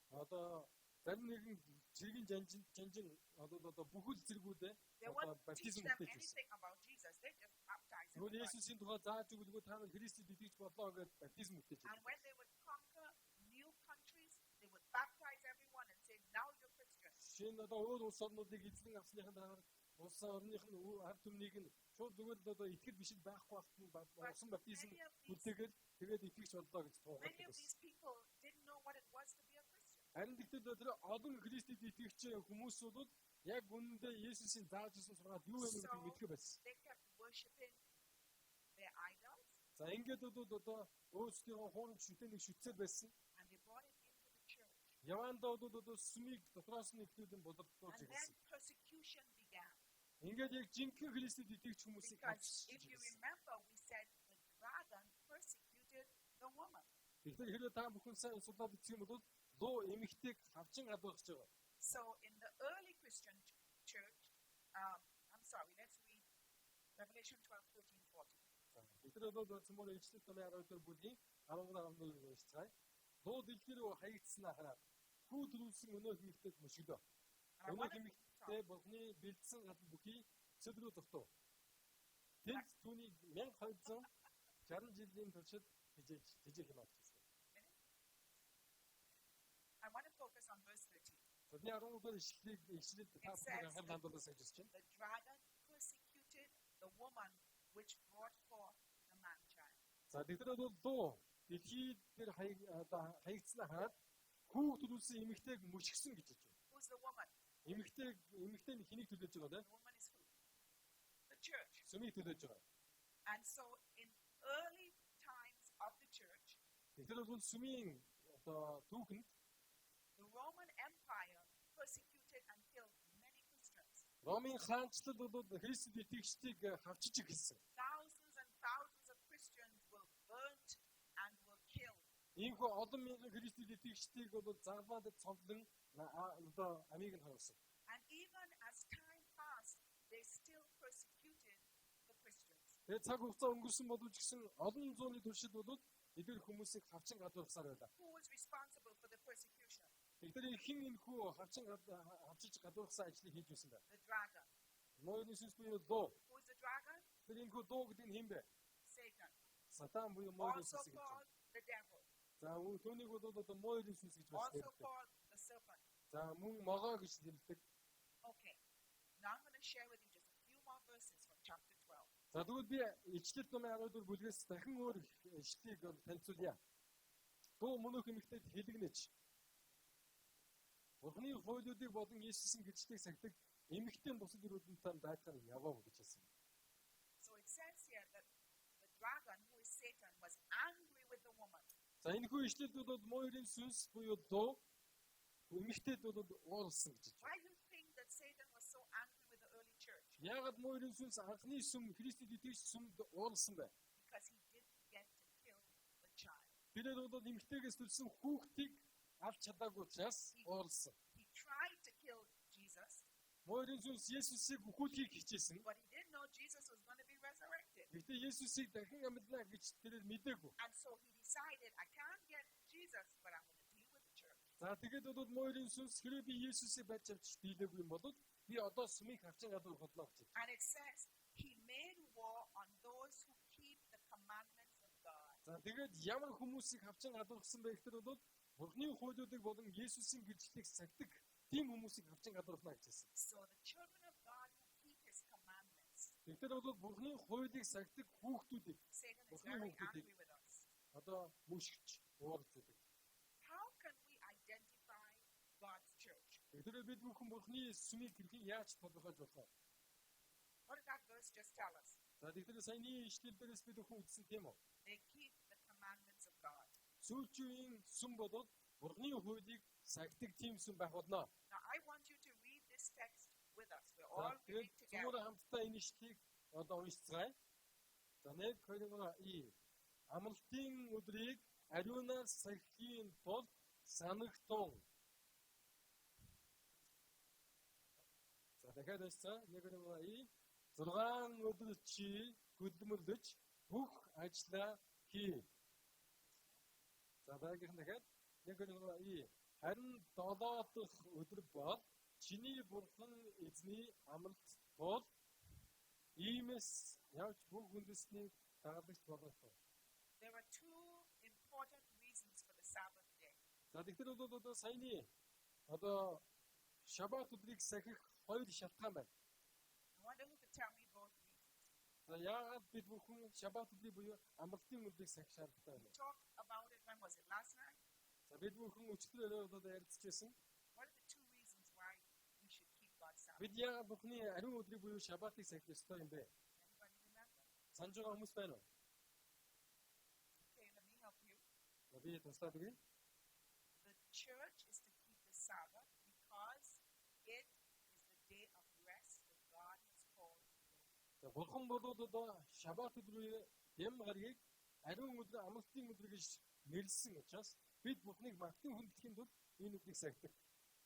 одоо зарим нэгэн цэргийн жанжин одоо бүхэл зэргүүдээ They одоо won't teach баптизм them өгдөг гэсэн. anything about Jesus. They just baptize them. Тэгвэл Есүсийн тухай зааж өгөлгүй та нар Христэд итгэж болоо гэж баптизм өгдөг. And when they would conquer new countries, they would baptize everyone and say, now you're Christian. Шинэ одоо өөр улс орнуудыг эзлэн авсныхан дараа улс орных нь ард түмнийг нь шууд зүгээр л одоо итгэл бишэл байхгүй болсон баптизм үлдээгээл тэгээд итгэж боллоо гэж туугаад Many of байсан. these people didn't know what it was to be a Christian. Харин тэгтэл тэр олон Христэд итгэгч хүмүүс бол яг үнэндээ Есүсийн зааж өгсөн сургаал юу вэ гэдгийг мэдэх байсан. They kept worshiping their idols За ингээд бол одоо өөрсдийнхөө хуурамч шүтээнийг шүтсээр байсан. and they brought it into the church. Явандаа бол сүмийг дотроос нь ихлүүлэн боловдуулж And then ирсэн. persecution began. Ингээд яг жинхэнэ Христэд итгэгч хүмүүсийг Because if you хавчиж. remember, we said the dragon persecuted the woman. Тэгэхээр хэрвээ та бүхэн сайн судлаад үзэх юм бол луу эмэгтэйг хавчин гадуурч байгаа. So in the early Christian church, I'm sorry, let's read Revelation 12, 13, 14. Тэгэхээр бол цөмөр ижлэл томьёо 12 бүлгийн 13-14 уншицгаая. Луу дэлхий рүү хаягдсанаа хараад хүү төрүүлсэн өнөө эмэгтэйг мөшгөлөө. And I Өнөө want to эмэгтэй Бурхны бэлдсэн гадал бүхий цэдрүү дутуу. Тэнд түүнийг 1260 жилийн туршид хижээх юм аа. focus on verse 13. Бидний 13-р ишлэлд та бүхэн анхаарал хандуулсан гэж байна. The dragon persecuted the woman which brought forth the man child. За тэгэхээр бол дуу дэлхий дээр хаягдсанаа хараад хүүхд төрүүлсэн эмэгтэйг мөшгсөн гэж хэлж байна. Who's the woman? Эмэгтэй нь хэнийг төлөөж байгаа вэ? The woman is who? The church. Сүмийг төлөөж байгаа. And so in early times of the church, Тэгэхээр бол сүмийн одоо түүхэнд the Roman Empire persecuted and killed many Christians. Ромын хаанчлал бол Христэд итгэгчдийг хавчиж ирсэн. Thousands and thousands of Christians were burnt and were killed. Иймхүү олон мянган Христэд итгэгчдийг бол загваад цовдлон одоо амийг нь харуулсан. And even as time passed, they still persecuted the Christians. Тэгээ цаг хугацаа өнгөрсөн боловч гэсэн олон зууны туршид бол эдгээр хүмүүсийг хавчин гадуурхсаар байлаа. Who was responsible for the persecution? Тэгэхээр хэн энэхүү хавчиж гадуурхсан ажлыг хийж байсан бэ? The dragon. Мойрын сүнс буюу дуу. Who is the dragon? Тэр энэхүү дуу гэдэг нь хэн бэ? Satan. Сатан буюу мойрын Also сүнс гэж байна. called the devil. За түүнийг бол одоо мойрын сүнс гэж бас Also нэрэлдэг. called the serpent. За мөн могоо гэж нэрлэдэг. Okay. Now I'm going to share with you just a few more verses from chapter 12. За тэгвэл би Ичлэл номын 14 бүлгээс дахин өөр ишлэлийг танилцуулъя. Дуу мөнөх эмэгтэйд хэлэгнэж. Бурхны хуулиудыг болон Есүсийн гэрчлэлийг сахидаг эмэгтэй бусад ирүүдэнтэй дайцаар яваа гэж хэлсэн. So it says here that the dragon, who is Satan, was angry with the woman. За энэхүү ишлэлд бол мойрын сүнс буюу дуу эмэгтэйд бол уурлсан гэж байна. Why do you think that Satan was so angry with the early church? Яагаад мойрын сүнс анхны сүм Христэд итгэж сүмд уурлсан бэ? Because he didn't get to kill the child. Тэрээр бол эмэгтэйгээс төрсэн хүүхдийг авч чадаагүй учраас уурлсан. He tried to kill Jesus, Мойрын сүнс Есүсийг үхүүлэхийг хичээсэн. but he didn't know Jesus was going to be resurrected. Гэхдээ Есүсийг дахин амьдлаа гэж тэрээр мэдээгүй. And so he decided, I can't get Jesus, but I'm going to deal with the church. За тэгээд бол мойрын сүнс хэрэг би Есүсийг барьж авч дийлээгүй юм бол би одоо сүмийг хавчин гадуур хотлоо гэж. And it says, he made war on those who keep the commandments of God. За тэгээд ямар хүмүүсийг хавчин гадуурхсан бэ гэхээр бол Бурхны хуулиудыг болон Есүсийн гэрчлэлийг сахидаг тийм хүмүүсийг хавчин гадуурхна гэж хэлсэн. So the children of God who keep his commandments. Тэгэхээр бол Бурхны хуулийг сахидаг хүүхдүүдийг Satan is Бурхны very хүүхдүүдийг angry with us. одоо мушгич уурж байдаг. How can we identify God's church? Тэгэхээр бид бүхэн Бурхны сүмийг хэрхэн яаж тодорхойлж болох вэ? What did that verse just tell us? За тэгэхээр саяны ишлэлдээс бид бүхэн үзсэн тийм үү? They keep the commandments of God. Сүүлчийн сүм бодол Бурхны хуулийг сахидаг тийм сүм байх болно. Now I want you to read this text with us. We're all За тэгээд reading together. зүгээр хамтдаа энэ ишлэлийг одоо уншицгаая. За 1-2 амралтын өдрийг ариунаас сахихийн тулд санагтун. За дахиад уншицгаа 1-2 6 өдөр чи хөдөлмөрлөж бүх ажлаа хий. За дараагийнх нь дахиад 1-2 харин 7 дахь өдөр бол чиний бурхан эзний амралт тул иймээс явж бүх үндэснийг дагалагч болгох. There are two important reasons for the Sabbath day. За тэгэхээр бол одоо саяны одоо шаббат өдрийг сахих хоёр шалтгаан байна. I wonder who could tell me both reasons. За яагаад бид бүхэн шаббат өдрийг буюу амралтын өдрийг сахих шаардлагатай We вэ? talked about it, when was it, last night? За бид бүхэн өчигдөр одоо ярилцчихсан. What are the two reasons why we should keep God's Sabbath? Бид яагаад бүхний ариун өдрийг буюу шаббатыг сахих ёстой юм бэ? Anybody remember? Санаж байгаа хүмүүс байна уу? Okay, let me help you. За би туслаад өгье. The church is to keep the Sabbath because it is the day of rest that God has called. За бурхан бол одоо шаббат өдрийн дэм гаргийг ариун өдөр амралтын өдөр гэж нэрлсэн учраас бид бурхныг магтан хүндэтгэхийн тулд энэ өдрийг сахидаг.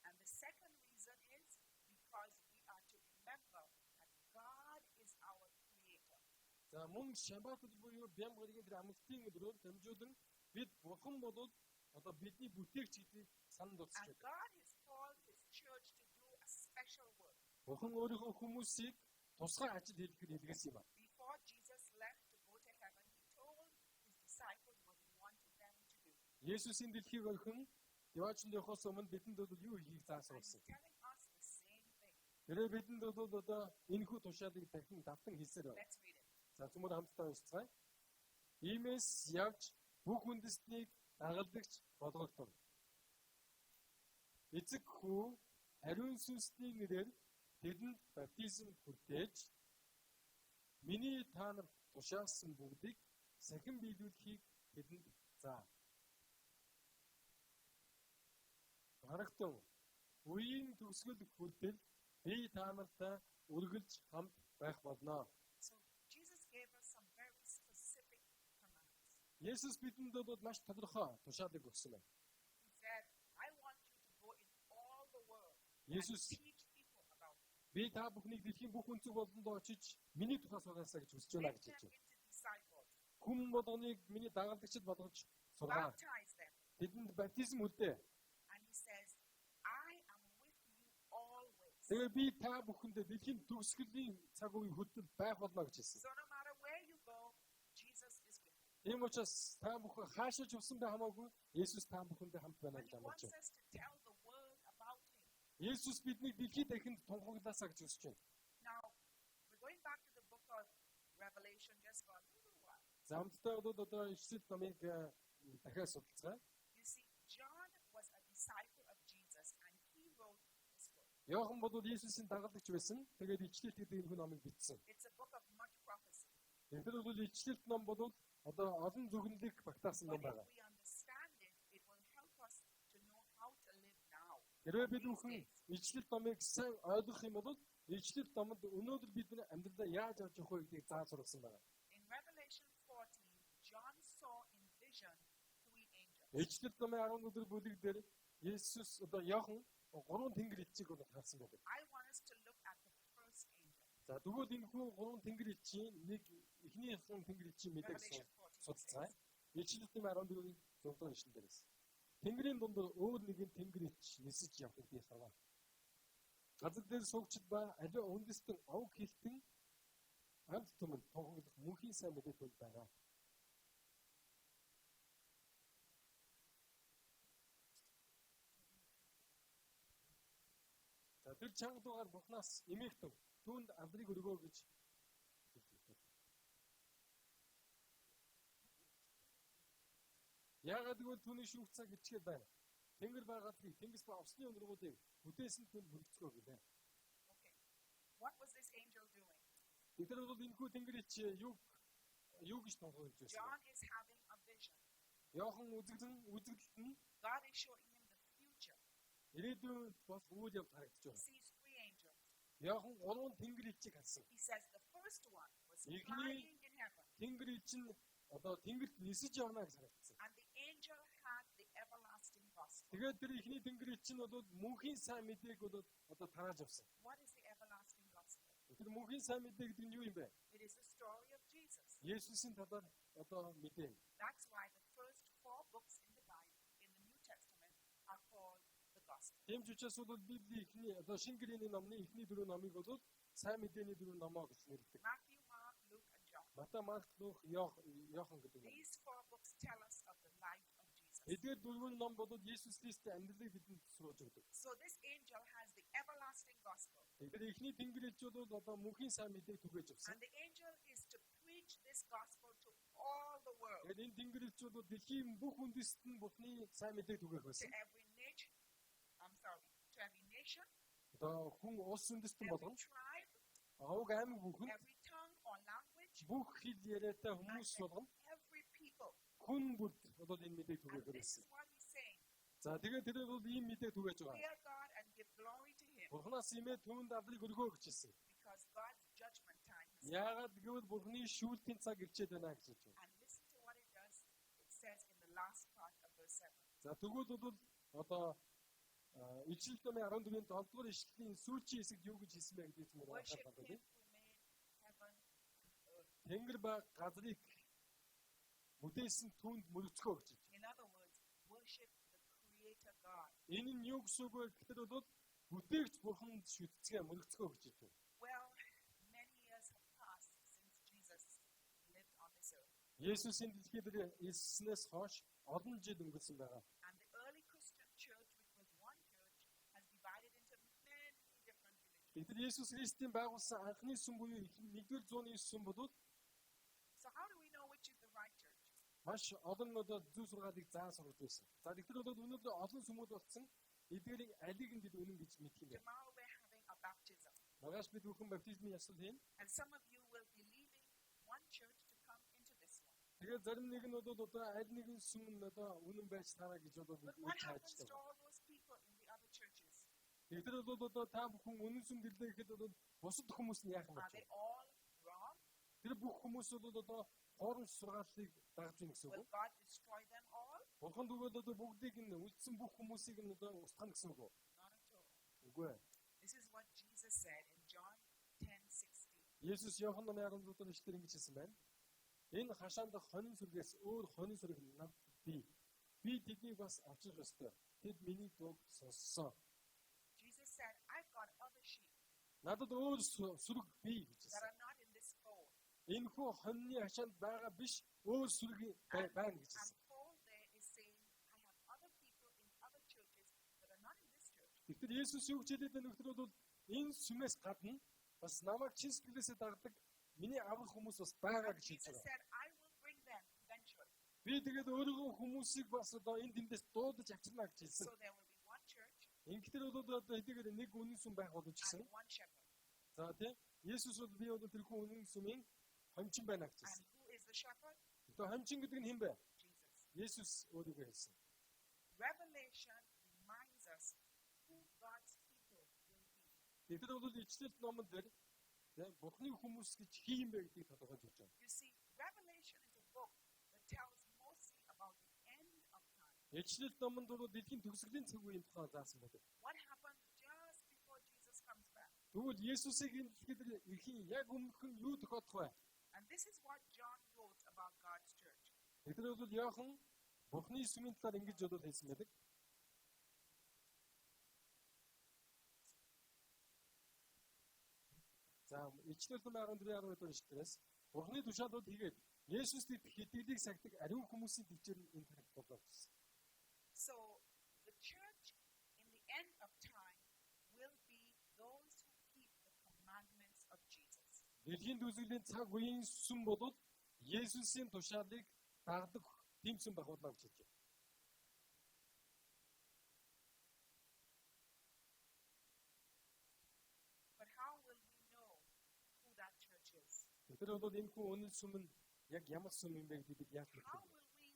And the second reason is because we are to remember that God is our creator. За мөн шаббат өдөр буюу дэм гаргийн тэр амралтын өдрөөр дамжуулан бид бурхан бол одоо бидний бүтээгч гэдгийг санал болгож And байна. God has called his church to do a special work. Бурхан өөрийнхөө хүмүүсийг тусгай ажил хийхээр илгээсэн юм а. Before Jesus left to go to heaven, he told his disciples what he wanted them to do. Есүсийн дэлхийг орхин яваачлын явахаас өмнө бидэнд бол юу хийх заасан And he's болсон. telling us the same thing. Тэр бидэнд бол одоо энэхүү тушаалыг дахин давтан хийсээр байна. Let's read it. За цөмөр хамтдаа уншицгаая. Иймээс явж бүх үндэстнийг дагалдагч болгохтун. Эцэг хүү ариун сүнсний нэрээр тэдэнд баптизм хүртээж миний та нар тушаалсан бүгдийг сахин биелүүлэхийг тэдэнд заа. Харагтун үеийн төгсгөл хүртэл би та нартай үргэлж хамт байх болно. So Jesus gave us some very specific commands. Есүс бидэнд бол маш тодорхой тушаалыг өгсөн байна. He said, I want you to go in all the world Есүс and teach people about me. би та бүхнийг дэлхийн бүх өнцөг болонд очиж миний тухай сураасаа гэж хүсэж байна Make гэж them хэлж байна. into disciples. Хүн болгоныг миний дагалдагчд болгож сургаа. Baptize them. Тэдэнд баптизм үлдээ. And he says, I am with you always. Тэгээ би та бүхэндээ дэлхийн төгсгөлийн цаг үеийн хөдөлд байх болно гэж хэлсэн. So no matter where you go, Jesus is with you. Тийм учраас та бүхэн хаашаа ч явсан бай хамаагүй Есүс та бүхэндээ хамт байна And гэж he амлаж wants байна. us to tell the world about him. Есүс биднийг дэлхийд дахинд тунхаглаасаа гэж хүсэж байна. Now, we're going back to the book of Revelation just for a little while. За хамтдаа бол одоо Ишлэл номыг дахиад судалцгаая. You see, John was a disciple of Jesus and he wrote this book. Йохан бол Есүсийн дагалдагч байсан. Тэгээд Ичлэлт гэдэг энэ номыг бичсэн. It's a book of much prophecy. Тэгэхээр бол Ичлэлт ном бол одоо олон зөвгөнлийг багтаасан ном But байна. if we understand it, it will help us to know how to live now. Хэрвээ бид бүхэн Ичлэлт номыг сайн ойлгох юм бол Ичлэлт номонд өнөөдөр бидний амьдралдаа яаж авч явах вэ гэдгийг зааж сургасан байна. In Revelation 14, John saw in vision 3 angels. Ичлэлт номын 14 бүлэг дээр Есүс одоо Йохан гурван тэнгэр элчийг бол харсан байдаг. I want us to look at the first angel. За тэгвэл энэ хүү гурван тэнгэр элчийн нэг эхний тэнгэр элчийн мэдээг Revelation 14 судалцгаая. says, Ичлэлт номын 14-ийн 6 дугаар ишлэл дээрээс. Тэнгэрийн дундор өөр нэгэн тэнгэр элч нисэж явахыг би харав. Газар дээр суугчд ба аливаа үндэстэн ов хилтэн амт түмэнд тунхаглах мөнхийн сайн мэдээ тул байна. За тэр чанга дугаар Бурханаас эмээгтэн түүнд амдрыг өргөө гэж хэлдэг. Яагаад гэвэл түүний шүүх цаг ичгээд байна. Тэнгэр байгаадыг тэнгис ба усны өнөргүүдийг үдээсэн түнд мөрөгцгөө гэлээ. Okay. What was this angel doing? Тэгэхээр бол энэхүү тэнгэр ич юу гэж тунхаглаж байсан. John is having a vision. Йохан үзэгдэлт нь God is showing him the future. ирээдүйд бол үйл явдал харагдаж He байна. sees three angels. Йохан 3 тэнгэр ичийг харсан. He says the first one was Ихний- flying in heaven, Тэнгэр ич нь одоо тэнгэрт нисэж явна гэж харагдсан. and the angel had the everlasting gospel. Тэгээд тэр ихний тэнгэр ич нь бол мөнхийн сайн мэдээг бол одоо тарааж авсан. What is the everlasting gospel? Тэр мөнхийн сайн мэдээ гэдэг нь юу юм бэ? It is the story of Jesus. Есүсийн талаар одоо мэдээ. That's why the first four books in the Bible, in the New Testament, are called the gospel. Тэмч учраас бол Библийн ихний одоо шинэ гэрээний номны ихний дөрвөн номыг бол сайн мэдээний дөрвөн номоо гэж нэрлэдэг. Matthew, Mark, Luke, and John. Матай, Марк, Лук, Йохан гэдэг ном. These four books tell us of the life of Jesus. Эдгээр дөрвөн ном бол Есүс Христийн амьдралыг бидэнд сурж өгдөг. So this angel has the everlasting gospel. Тэгэхээр ихний тэнгэр ич бол одоо мөнхийн сайн мэдээг түгээж авсан. And the angel is to preach this gospel to all the world, Тэгээд энэ тэнгэр ич бол дэлхийн бүх үндэст нь Бурхны сайн мэдээг түгээх to байсан. every nation, to every nation, Одоо хүн улс үндэстэн every болгон tribe, аваг аймаг бүхэн every tongue or language, бүх хэл яриатай хүмүүс болгон every people. хүн бүрд бол энэ мэдээг And түгээх this байсан. is what he's saying. За тэгээд тэр бол ийм мэдээг түгээж байгаа. Fear God and give glory to him, Бурханаас имээ түүнд дадлыг өргөө гэж хэлсэн. because God's judgment time has come. Яагаад гэвэл Бурхны шүүлтийн цаг ирчээд байна гэж хэлж байна. And listen to what it does. It says in the last part of verse 7. За тэгвэл бол одоо Ичлэл номын 14-ийн 7 дугаар ишлэлийн сүүлчийн хэсэгт юу гэж хэлсэн бэ гэдгийг chúng Worship анхаарах him байна. who made heaven and earth. Тэнгэр ба газрыг мэдээсэн түүнд мөрөгцгөө гэж хэлж In other words, worship the creator God. байна. Энэ нь юу гэсэн үг вэ гэхээр бол бүтээгч Бурханд шүтцгээ мөрөгцгөө гэж хэлж байна. Well, many years have passed since Jesus lived on this earth. Есүсийн дэлхий дээр ирснээс хойш олон жил өнгөрсөн байгаа. And the early Christian church, which was one church, has divided into many different religions. Тэгэхээр Есүс Христийн байгуулсан анхны сүм буюу 1-р зууны сүм бол So how do we know which is the right church? маш олон одоо зүй сургаалыг заан сургаж байсан. За тэгэхээр бол өнөөдөр олон сүмүүд болсон эдгээрийн алиг нь бид үнэн гэж мэдх юм байна. Tomorrow we're having a baptism. Магаш бид бүхэн баптизмын ясал хийн. And some of you will be leaving one church to come into this one. Тэгээд зарим нэг нь бол одоо аль нэгэн сүм нь одоо үнэн байж тараа гэж бол But what үл happens хайж to байгаа. all those people in the other churches? Тэгэхээр бол одоо та бүхэн үнэн сүм дэрлээ гэхэд бол бусад хүмүүс нь яах юм Are бэ? they all wrong? Тэр бүх хүмүүс бол одоо хооронд сургаалыг дагаж байна гэсэн үг. Will God destroy them all? Бурхан тэгвэл одоо бүгдийг нь үлдсэн бүх хүмүүсийг нь одоо устгах гэсэн үг үү? Not at all. Үгүй ээ. This is what Jesus said in John 10:16. Есүс Иохан номын 16 дугаар ишлэлээр ингэж хэлсэн байна. Энэ хашаанд дах хонин сүргээс өөр хонин сүрэг надад бий. Би тэднийг бас авчрах ёстой. Тэд миний дууг сонссон. Jesus said, I've got other sheep Надад өөр сүрэг бий гэж that хэлсэн. are not in this fold. Энэ хүү хоньны хашаанд байгаа биш өөр сүрэг байна гэж And хэлсэн. fold there is saying, I have other people in other churches that are not in this church. Тэгэхээр Есүс юу гэж хэлээд байна вэ гэхээр бол энэ сүмээс гадна бас намайг чин сэтгэлээсээ дагдаг миний аврах хүмүүс бас байгаа гэж хэлж Jesus байгаа. said, I will bring them eventually. Би тэгээд өөрийнхөө хүмүүсийг бас одоо энэ тэндээс дуудаж авчирна гэж хэлсэн. So there will be one church Ингэхдээ бол одоо хэдийгээр нэг үнэн сүм байх боловч гэсэн. and one shepherd. За тийм Есүс бол би бол тэрхүү үнэн сүмийн хомчин байна гэж And хэлсэн. who is the shepherd? Одоо хомчин гэдэг нь хэн бэ? Jesus. Есүс өөрийгөө хэлсэн. Revelation reminds us who God's people will be. Тэгэхээр бол ичлэл номон дээр тийм Бурхны хүмүүс гэж хий юм бэ гэдгийг тодорхойлж өгч байна. You see, Revelation is a book that tells mostly about the end of time. Ичлэл номонд бол дэлхийн төгсгөлийн цаг үеийн тухай заасан байдаг. What happened just before Jesus comes back? Тэгвэл Есүсийг энэ дэлхий дээр ирэхийн яг өмнөх нь юу тохиолдох вэ? And this is what John wrote about God's church. Тэгэхээр бол Иохан Бурхны сүмийн талаар ингэж бодол хэлсэн байдаг. За ичлэл номын 14-р дугаар ишлэлээс Бурхны тушаалууд хийгээд Есүст итгэх итгэлийг сахидаг ариун хүмүүсийн төвчээр нь энэ тарих боловсон. So the church in the end of time will be those who keep the commandments of Jesus. Дэлхийн дүүсгэлийн цаг үеийн сүм болоод Есүсийн тушаалыг дагдаг тийм сүм байх болно гэж хэлж байна. But how will we know who that church is? Тэгэхээр бол энэ хүн үнэн сүм нь яг ямар сүм юм бэ гэдгийг бид яаж мэдэх How вэ? will we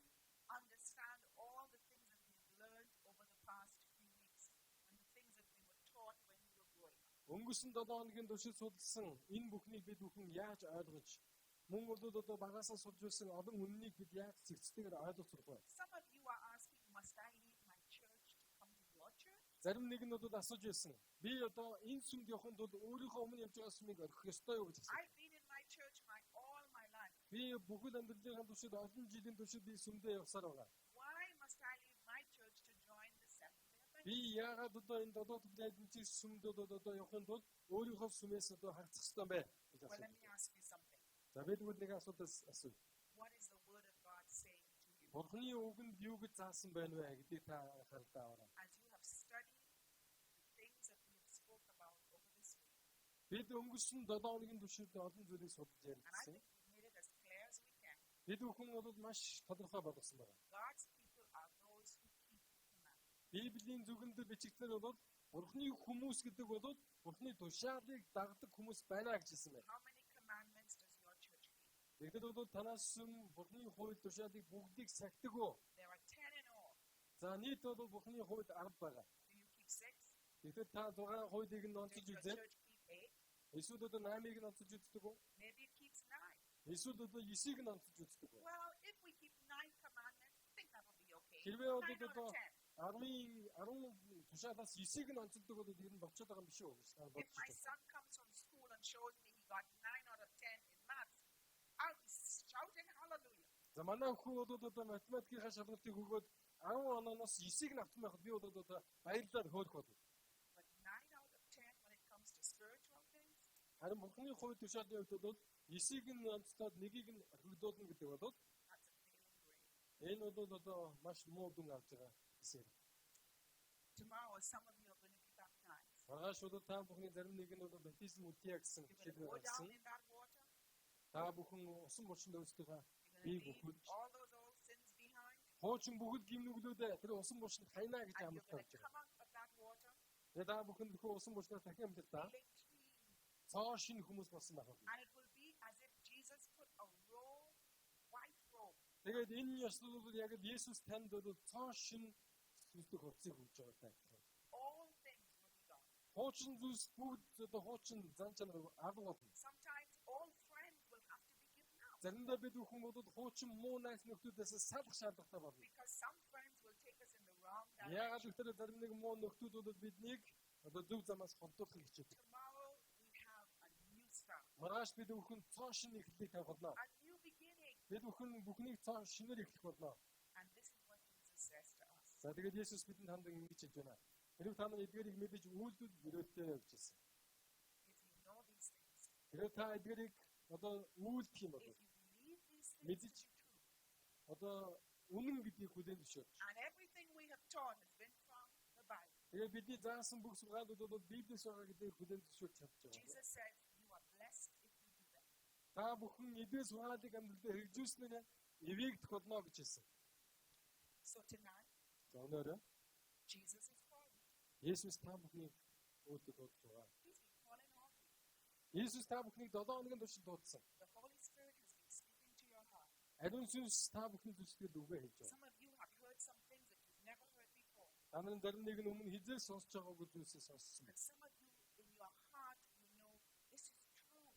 understand all the things that we've learned over the past few weeks and the things that we were taught when we were growing up? Өнгөрсөн 7 хоногийн туршид судалсан энэ бүхнийг бид бүхэн яаж ойлгож мөн бол одоо багасаа судж байсан олон үннийг бид яаж зэгцтэйгээр ойлгох сурах вэ? Some of you are asking, must I leave my church to come to your church? Зарим нэг нь бол асууж байсан. Би одоо энэ сүмд явахын тулд өөрийнхөө өмнө явж байгаа сүмийг орхих ёстой юу гэж асуусан. I've been in my church all my life. Би бүхэл амьдралын туршид олон жилийн туршид би сүмдээ явсаар байгаа. Why must I leave my church to join the Seventh-day Би Adventist? яагаад одоо энэ 7 төлөв эдэнчийн сүмд одоо явахын тулд өөрийнхөө сүмээс одоо хагцах ёстой юм бэ гэж Well, let асуусан. me ask you something. За бид бүгд нэг асуудал асууя. What is the word of God saying to you? Бурхны үгэнд юу гэж заасан байна вэ гэдгийг та анхаарал аваарай. As you have studied the things that we have spoke about over this week, Бид өнгөрсөн 7 хоногийн туршид олон зүйлийг судалж and I ярилцсан. think we've made it as clear as we can. Бид бүхэн бол маш тодорхой болгосон байна. God's people are those who keep the commandments. Библийн зүгэнд бичигдсэн бол Бурхны хүмүүс гэдэг бол Бурхны тушаалыг дагдаг хүмүүс байна гэж хэлсэн байна. How many commandments does your church keep? Тэгэхдээ бол танаас сүм Бурхны хууль тушаалыг бүгдийг сахидаг уу? There are 10 in all. За нийт бол Бурхны хууль 10 байгаа. Do you keep 6? Тэгэхээр та 6 хуулийг нь онцолж Does your үзээ. church keep 8? Эсвэл одоо 8-ыг нь онцолж үздэг үү? Maybe it keeps 9. Эсвэл одоо 9-ыг нь онцолж үздэг үү? Well, if we keep 9 commandments, I think that will be okay. Хэрвээ 9 бол out одоо of 10. 10 тушаалаас 9-ыг нь онцолдог бол ер нь болчиход байгаа юм биш үү гэж та If бодож my байна. son comes from school and shows me he got 9 out of 10 in maths, I'll be shouting hallelujah. За манай хүү бол одоо математикийн шалгалтыг өгөөд 10 оноос 9-ыг нь авсан байхад би бол одоо баярлалаар хөөрөх болно. But 9 out of 10 when it comes to spiritual things, Харин Бурхны хууль тушаалын хувьд бол 9-ыг нь онцлоод 1-ийг нь орхигдуулна гэдэг бол that's a failing grade. энэ бол одоо маш муу дүн авч байгаа гэсэн. Tomorrow, some of you are going to be baptized. Маргааш бол та бүхний зарим нэг нь бол баптизм үлдээ гэсэн You're going to хэлээр go down гарсан. in that water. Та бүхэн усан мөчөнд өөрсдөө You're бие going to бүхэлж leave all those old sins behind. хуучин бүхэл гимнүглүүдээ тэр усан мөчөнд хайна гэж And you're амлалтаа going гэж to байгаа. come out of that water Тэгээд та бүхэн нөхөө усан мөчнөөс дахин амлалт та feeling clean. цоо шин хүмүүс болсон байх болно. And it will be as if Jesus put a white robe. Тэгээд энэ ёслол бол яг л Есүс танд бол цоо шин сүнслэг хувцсыг өгж байгаа тань. All things will be gone. Хуучин зүйлс бүгд одоо хуучин зан чанар алга болно. Sometimes old friends will have to be given up Заримдаа бид бүхэн бол хуучин муу найс нөхдүүдээс салах шаардлагатай болно. because some friends will take us in the wrong Яагаад direction. гэвэл зарим нэг муу нөхдүүд бол биднийг одоо зөв замаас холдуулахыг хичээдэг. Tomorrow we have a new start, Маргааш бид бүхэн цоо шин эхлэлийг тавих болно. a new beginning. Бид бүхэн бүхнийг цоо шинээр эхлэх болно. And this is what Jesus says to us. За тэгээд Есүс бидэнд хандан ингэж хэлж байна. Хэрвээ та нар эдгээрийг мэдэж үйлдэл өрөөтэй гэж хэлсэн. If you know these things, Хэрвээ та эдгээрийг одоо үйлдэх юм бол if you believe these things мэдэж to be true, одоо үнэн гэдгийг хүлээн зөвшөөрч. and everything we have taught has been from the Bible, Тэгээд бидний заасан бүх сургаалууд бол Библиэс байгаа гэдгийг хүлээн зөвшөөрч чадж байгаа. Jesus says you are blessed if you do that. Та бүхэн эдгээр сургаалыг амьдралдаа хэрэгжүүлснээр эвээгдэх болно гэж хэлсэн. So tonight, За өнөөрөө Jesus is calling. Есүс та бүхний өөдөө дуудаж байгаа. He's been calling all of you. Есүс та бүхнийг 7 хоногийн туршид дуудсан. The Holy Spirit has been speaking to your heart. Ариун сүнс та бүхний зүсгэд үгээ хэлж байгаа. Some of you have heard some things that you've never heard before. Та нарын зарим нэг нь өмнө хизээ сонсож байгаагүй зүйлсээ сонссон. But some of you in your heart, you know, this is true.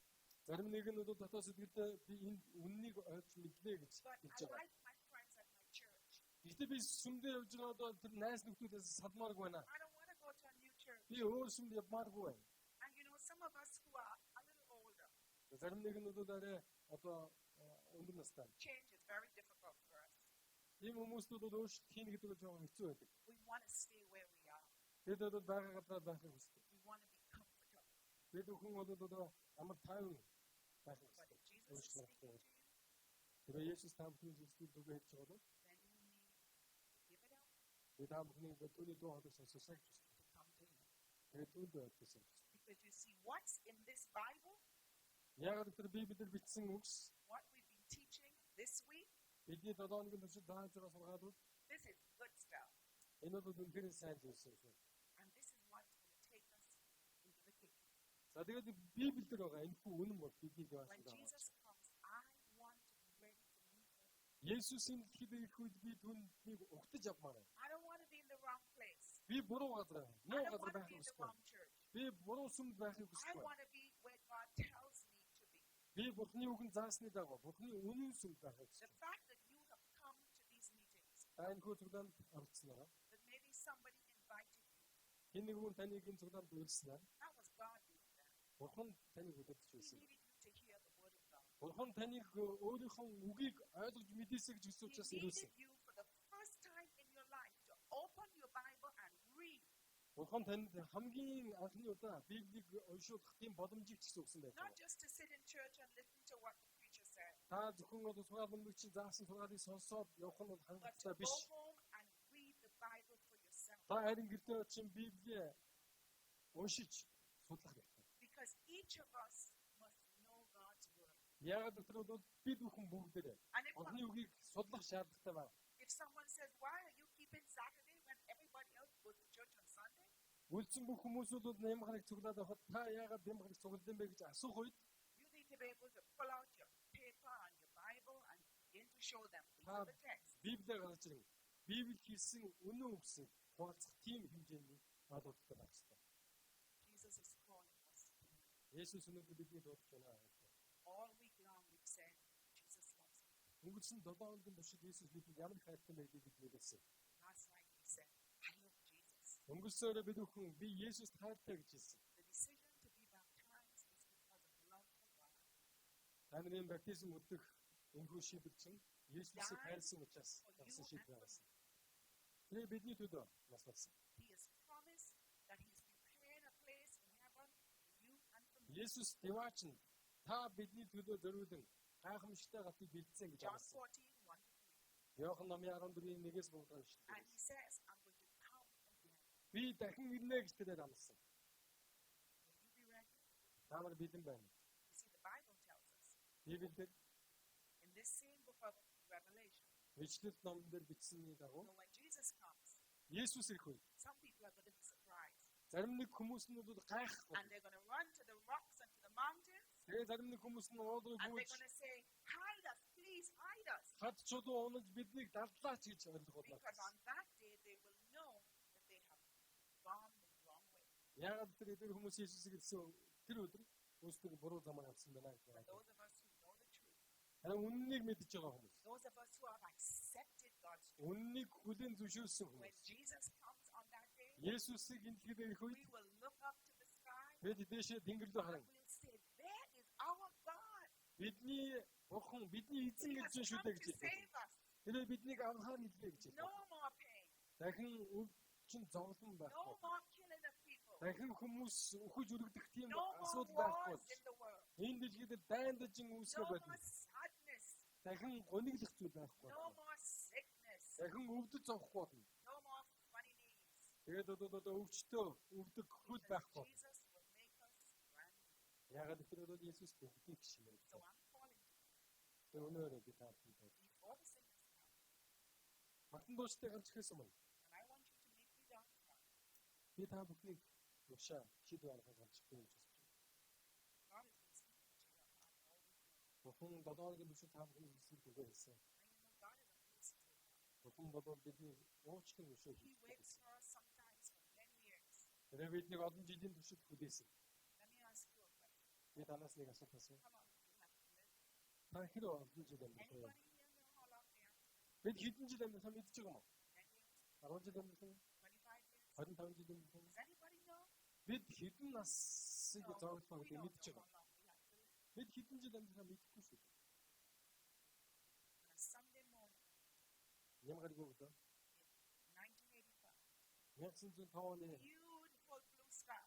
Зарим нэг нь бол дотоод сэтгэлдээ би энэ үннийг ойлгож мэдлээ гэж But хэлж I байгаа. like my friends at my church. Гэхдээ би сүмдээ явж байгаад тэр найз нөхдүүдээс салмааргүй байна. I don't want to go to a new church. Би өөр сүмд явмааргүй байна. And you know, some of us who are a little older, Зарим нэг нь бол арай одоо өндөр настай. change is very difficult for us. Ийм хүмүүстүүд бол өөрсдөө хийнэ гэдэг нь жоохон хэцүү байдаг. We want to stay where we are. Бид бол байгаа газар байхыг хүсдэг. We want to be comfortable. Бид бүхэн бол одоо амар тайван байх But хэрэгтэй. if Jesus is speaking to you, Тэр Есүс та бүхний зүйлсийг үгээ хэлж байгаа бол then you need to give it up бид та бүхний түүний дуу хоолойг сонсохыг хүсдэг. to come to Him. Тэгээд түүнд байхыг хүсдэг. Because you see, what's in this Bible, Яг тэр Библиэр бичсэн үгс what we've been teaching this week, бидний 7 хоногийн туршид дааж байгаа сургаалууд this is good stuff. энэ бол үнэхээр сайн зүйлс юм шүү. And this is what's going to take us into the kingdom. За тэгээд Библиэр байгаа энэ хүн үнэн бол биднийг When яасан даа. Jesus comes, I want to be ready to meet him. Есүсийн дэлхийд ирэх үед би түүнийг угтаж авмаар байна. I don't want to be in the wrong place. Би буруу газар, I муу don't газар want to байх be in the хүсэхгүй. wrong church. Би буруу сүмд байхыг I хүсэхгүй. want to be where God tells me to be. Би Бурхны үгэн заасны дагуу Бурхны үнэн сүмд байхыг The хүсэж байна. fact that you have come to these meetings, Та энэ хөө цуглаанд оролцсноо. that maybe somebody invited you, Хэн нэгэн таныг энэ цуглаанд урьдсанаар that was God doing that. Бурхан таныг удирдах He байсан. needed you to hear the word of God. Бурхан таныг өөрийнхөө үгийг ойлгож мэдээсэй гэж хүсэж He учраас needed ирүүлсэн. you for the first time in your life to open your Bible and read. Бурхан танд хамгийн анхны удаа Библийг уншуулах тийм боломжийг ч өгсөн байдаг. Not just to sit in church and listen to what the preacher said, Та зөвхөн одоо сургаал өмнөгчийн заасан сургаалыг сонсоод явах нь бол but to хангалттай go биш. home and read the Bible for yourself. Та харин гэртээ очин Библийг уншиж судлах хэрэгтэй. Because each of us must know God's word. Яг дотор бол бид бүхэн бүгдээрээ And Бурханы үгийг судлах шаардлагатай байна. if someone says, why are you keeping Saturday when everybody else goes to church on Sunday? Үлдсэн бүх хүмүүсүүд бол нямгарыг цуглаад авахад та яагаад нямгарыг цугласан бэ гэж асуух үед You need to be able to pull out your paper and your Bible and begin to show them. These Ah. are the texts. Библийг гаргаж ирэн Библи хийсэн үнэн үгсийг хуваалцах тийм хэмжээний алуудтай байх хэрэгтэй. Jesus is calling us. Есүс өнөөдөр бидний дуудаж байна. All week long we've said, Jesus loves me. Өнгөрсөн 7 хоногийн туршид Есүс бидэнд ямар их хайртай байдгийг бид мэдсэн. Last night we said, I love Jesus. Өнгөрсөн өрөө бид бүхэн би Есүст хайртай гэж хэлсэн. The decision to be baptized is because of love for God. Танарын баптизм өдөх энэхүү шийдвэр чинь Есүсийг хайрсан учраас For гарсан you шийдвэр and for байсан. me. Тэр бидний төлөө нас болсон. He has promised that He's preparing a place in heaven for you and for me. Есүс Деваач нь та бидний төлөө зориулсан гайхамшигтай гатыг бэлдсэн гэж John амласан. 14, 1-3. Иохан номын 14-ийн 1-ээс 3 And шүү. He says, I'm going to come again. Би дахин ирнэ гэж тэрээр амласан. Will you be ready? Та нар бэлэн байна. You see, the Bible tells us Библиэлд in this same book of Revelation, Бичлэл номон дээр бичсэний дагуу when Jesus comes, Есүс ирэх үед some people are going to be surprised. зарим нэг хүмүүс нь бол гайхах. And they're going to run to the rocks and to the mountains. Тэгээ зарим нэг хүмүүс нь уулыг And they're гүйж going to say, hide us, please hide us. хад чулуу унаж биднийг дадлаач гэж ойлгох Because болно. on that day they will know that they have gone the wrong way. Яагаад тэр хүмүүс Есүсийг ирсэн тэр өдөр өөрсдөө буруу замаар явсан байна гэж But байна. those of us who know the truth, Харин үннийг мэдж байгаа хүмүүс, those of us who have accepted God's truth, үннийг хүлээн зөвшөөрсөн when хүмүүс, Jesus comes on that day, Есүсийг энэ дэлхийд ирэх үед we will look up to the sky бид дээшээ тэнгэр рүү and харан we'll say, there is our God. бидний Бурхан бидний эзэн He гэж has шүү come дээ to гэж хэлдэг. save us. Тэр биднийг аврахаар хэлээ гэж No хэлдэг. more pain. Дахин өвчин зовлон No байхгүй. more killing of people. Дахин хүмүүс өхөж өргөдөх тийм No more асуудал wars байхгүй. in the world. Энэ дэлхийд дайндажин No үүсгэх more болно. sadness. Дахин гониглох зүйл байхгүй. No more sickness. Дахин өвдөж зовхгүй болно. No more funny knees. Тэгээд одоо өвчтөө өвдөг хөл байхгүй. Jesus will make us brand new. Ягаад гэвэл бол Есүс бүгдийг шимээ. So I'm calling you Тэр өнөөрөө би таарсан байна. before the sickness comes. Матан дууштай гарч ихэс юм. And I want you to meet me down front. Би та бүхнийг уушаа шийдвэр гаргаж гарч ирэх гэж байна. God has been speaking to your heart all week long. Бурхан 7 хоногийн туршид та бүхний хэлсийг түгээсэн. And you know God is a merciful God. Бурхан бодвол бидний уучлан өшөө. He waits for us sometimes for many years. Тэр биднийг олон жилийн туршид хүлээсэн. Let me ask you a question. Би танаас нэг асуулт асууя. How long do you have to live? Та хэр олон жил амьдарсан вэ? Anybody here know how long they have to live? Бид хэдэн жил амьдарсан мэдчихэж байгаа юм уу? 10 years? 10 жил амьдарсан? 25 years? 25 жил амьдарсан? Does anybody know? Бид хэдэн насыг No, зоогдох we гэдэг don't мэдчихэж know байгаа. how long we have to live. Бид хэдэн жил амьдарсан мэдэхгүй шүү дээ. On a Sunday morning, Ямар гариг өгдөө? 1985, 1905 оны beautiful blue sky.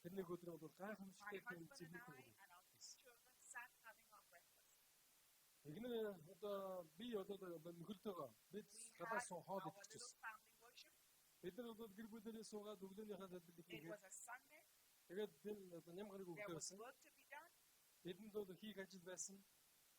тэр нэг өдөр бол My гайхамшигтай тийм husband зэвлэг and I өгдөө. and our 2 children sat having our breakfast. Игнэ одоо би одоо нөхөртөөгөө бид We гадаа had суу хоод our идчихсэн. little family worship. Бид нар бол гэр бүлээрээ суугаад өглөөнийхөө залбирал It хийгээд was a Sunday. Тэгээд би одоо ням гарыг There өгдөө was байсан. work to be done, Бидэнд бол хийх ажил байсан.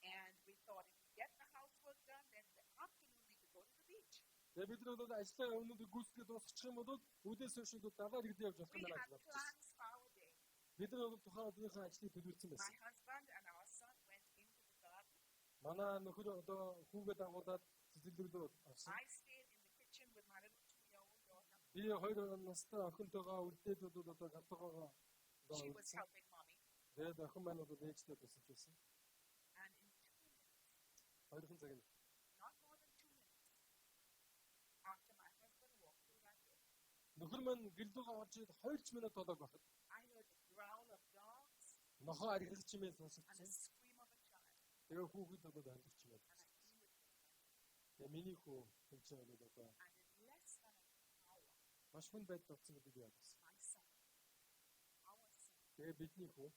and we thought if we get the housework done, then in the afternoon we could go to the beach. Тэгээд бид нар бол ажлаа өнөөдөр гүйцэтгэж дуусчих юм бол өдөөс хойш бол далаар ирдэ явж болох We юм байна had гэж бодсон. plans for our day. Бид нар бол тухайн өдрийнхөө ажлыг төлөвлөсөн My байсан. husband and our son went into the garden. Манай нөхөр одоо хүүгээ дагуулад цэцэрлэглөө авсан. I stayed in the kitchen with my little 2-year-old daughter. Би 2 настай охинтойгоо үлдээд бол одоо гадуугаа She was helping mommy. тэгээд охин маань бол ээжтэй тусалж байсан. And in 2 minutes, 2 цаг нь not more than 2 minutes, after my husband walked through that door, нөхөр маань гэлдүүгээ орж ирээд 2 минут болоог байхад I heard the growl of dogs нохоо архилж чимээ and the сонсогдсон. scream of a child. Тэгээ хүүхэд бол амьдч чимээ. And I knew it was my Тэгээ миний хүү хэлж байгаа бол одоо And in less than an hour, маш хүн байдал болсон гэдэг яг байна. my son, our son, Тэгээ бидний хүү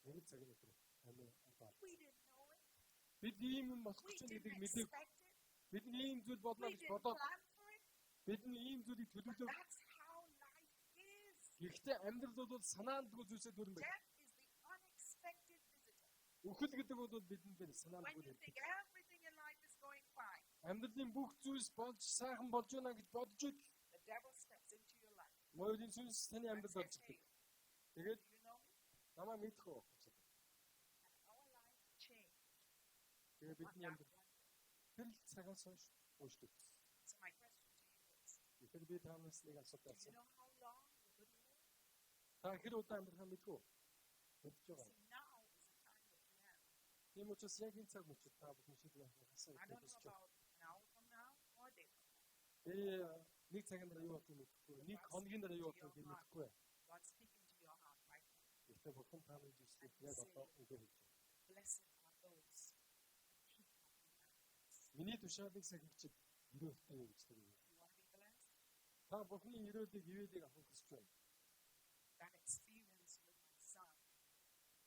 нэг цагийн өдөр амиа аваад. we didn't know it. Бид ийм юм болох We гэж didn't гэдэг мэдээг expect it. бид ийм зүйл болно We гэж didn't бодоод plan for it. бид ийм зүйлийг But төлөвлөв. that's how life is. Гэхдээ амьдрал бол санаандгүй зүйлсээ дүрэн байна. Death is the unexpected visitor. Үхэл гэдэг бол бидэнд When санаандгүй you юм. think everything in life is going fine, Амьдралын бүх зүйлс болж сайхан болж байна гэж бодож ид the devil steps into your life моёрын сүнс таны and амьдралд орж says, ирдэг. hey, Тэгээд do you know me? намаа мэдэх үү? And our life changed Тэгээ on бидний that амьдрал one day. тэр л цагаас хойш өөрчлөгдсөн. So my question to you is, Тэгэхээр би таамаас нэг асуулт do you асуусан. know how long you're going to live? Та хэр удаа амьдрахаа мэдэх үү? Мэдж байгаа. See, now is the time that we have. Тийм учраас яг энэ цаг мөчид та бүхэн шийдвэр гаргасан I don't гэж know байна. about an hour from now or a day from now. Би нэг цагийн дараа юу болохыг мэдэхгүй. Нэг хоногийн дараа юу болохыг би мэдэхгүй. God's speaking to your heart right now. Гэхдээ бүхэн таамаг зүйлсийг яг одоо үгээр хэлж байна. Blessed are those who keep my commandments. Миний тушаалыг сахигчид өрөөлтэй юм гэж байна. You want to be blessed? Та бүхний өрөөлийг ивэдэг авах гэж байна. That experience with my son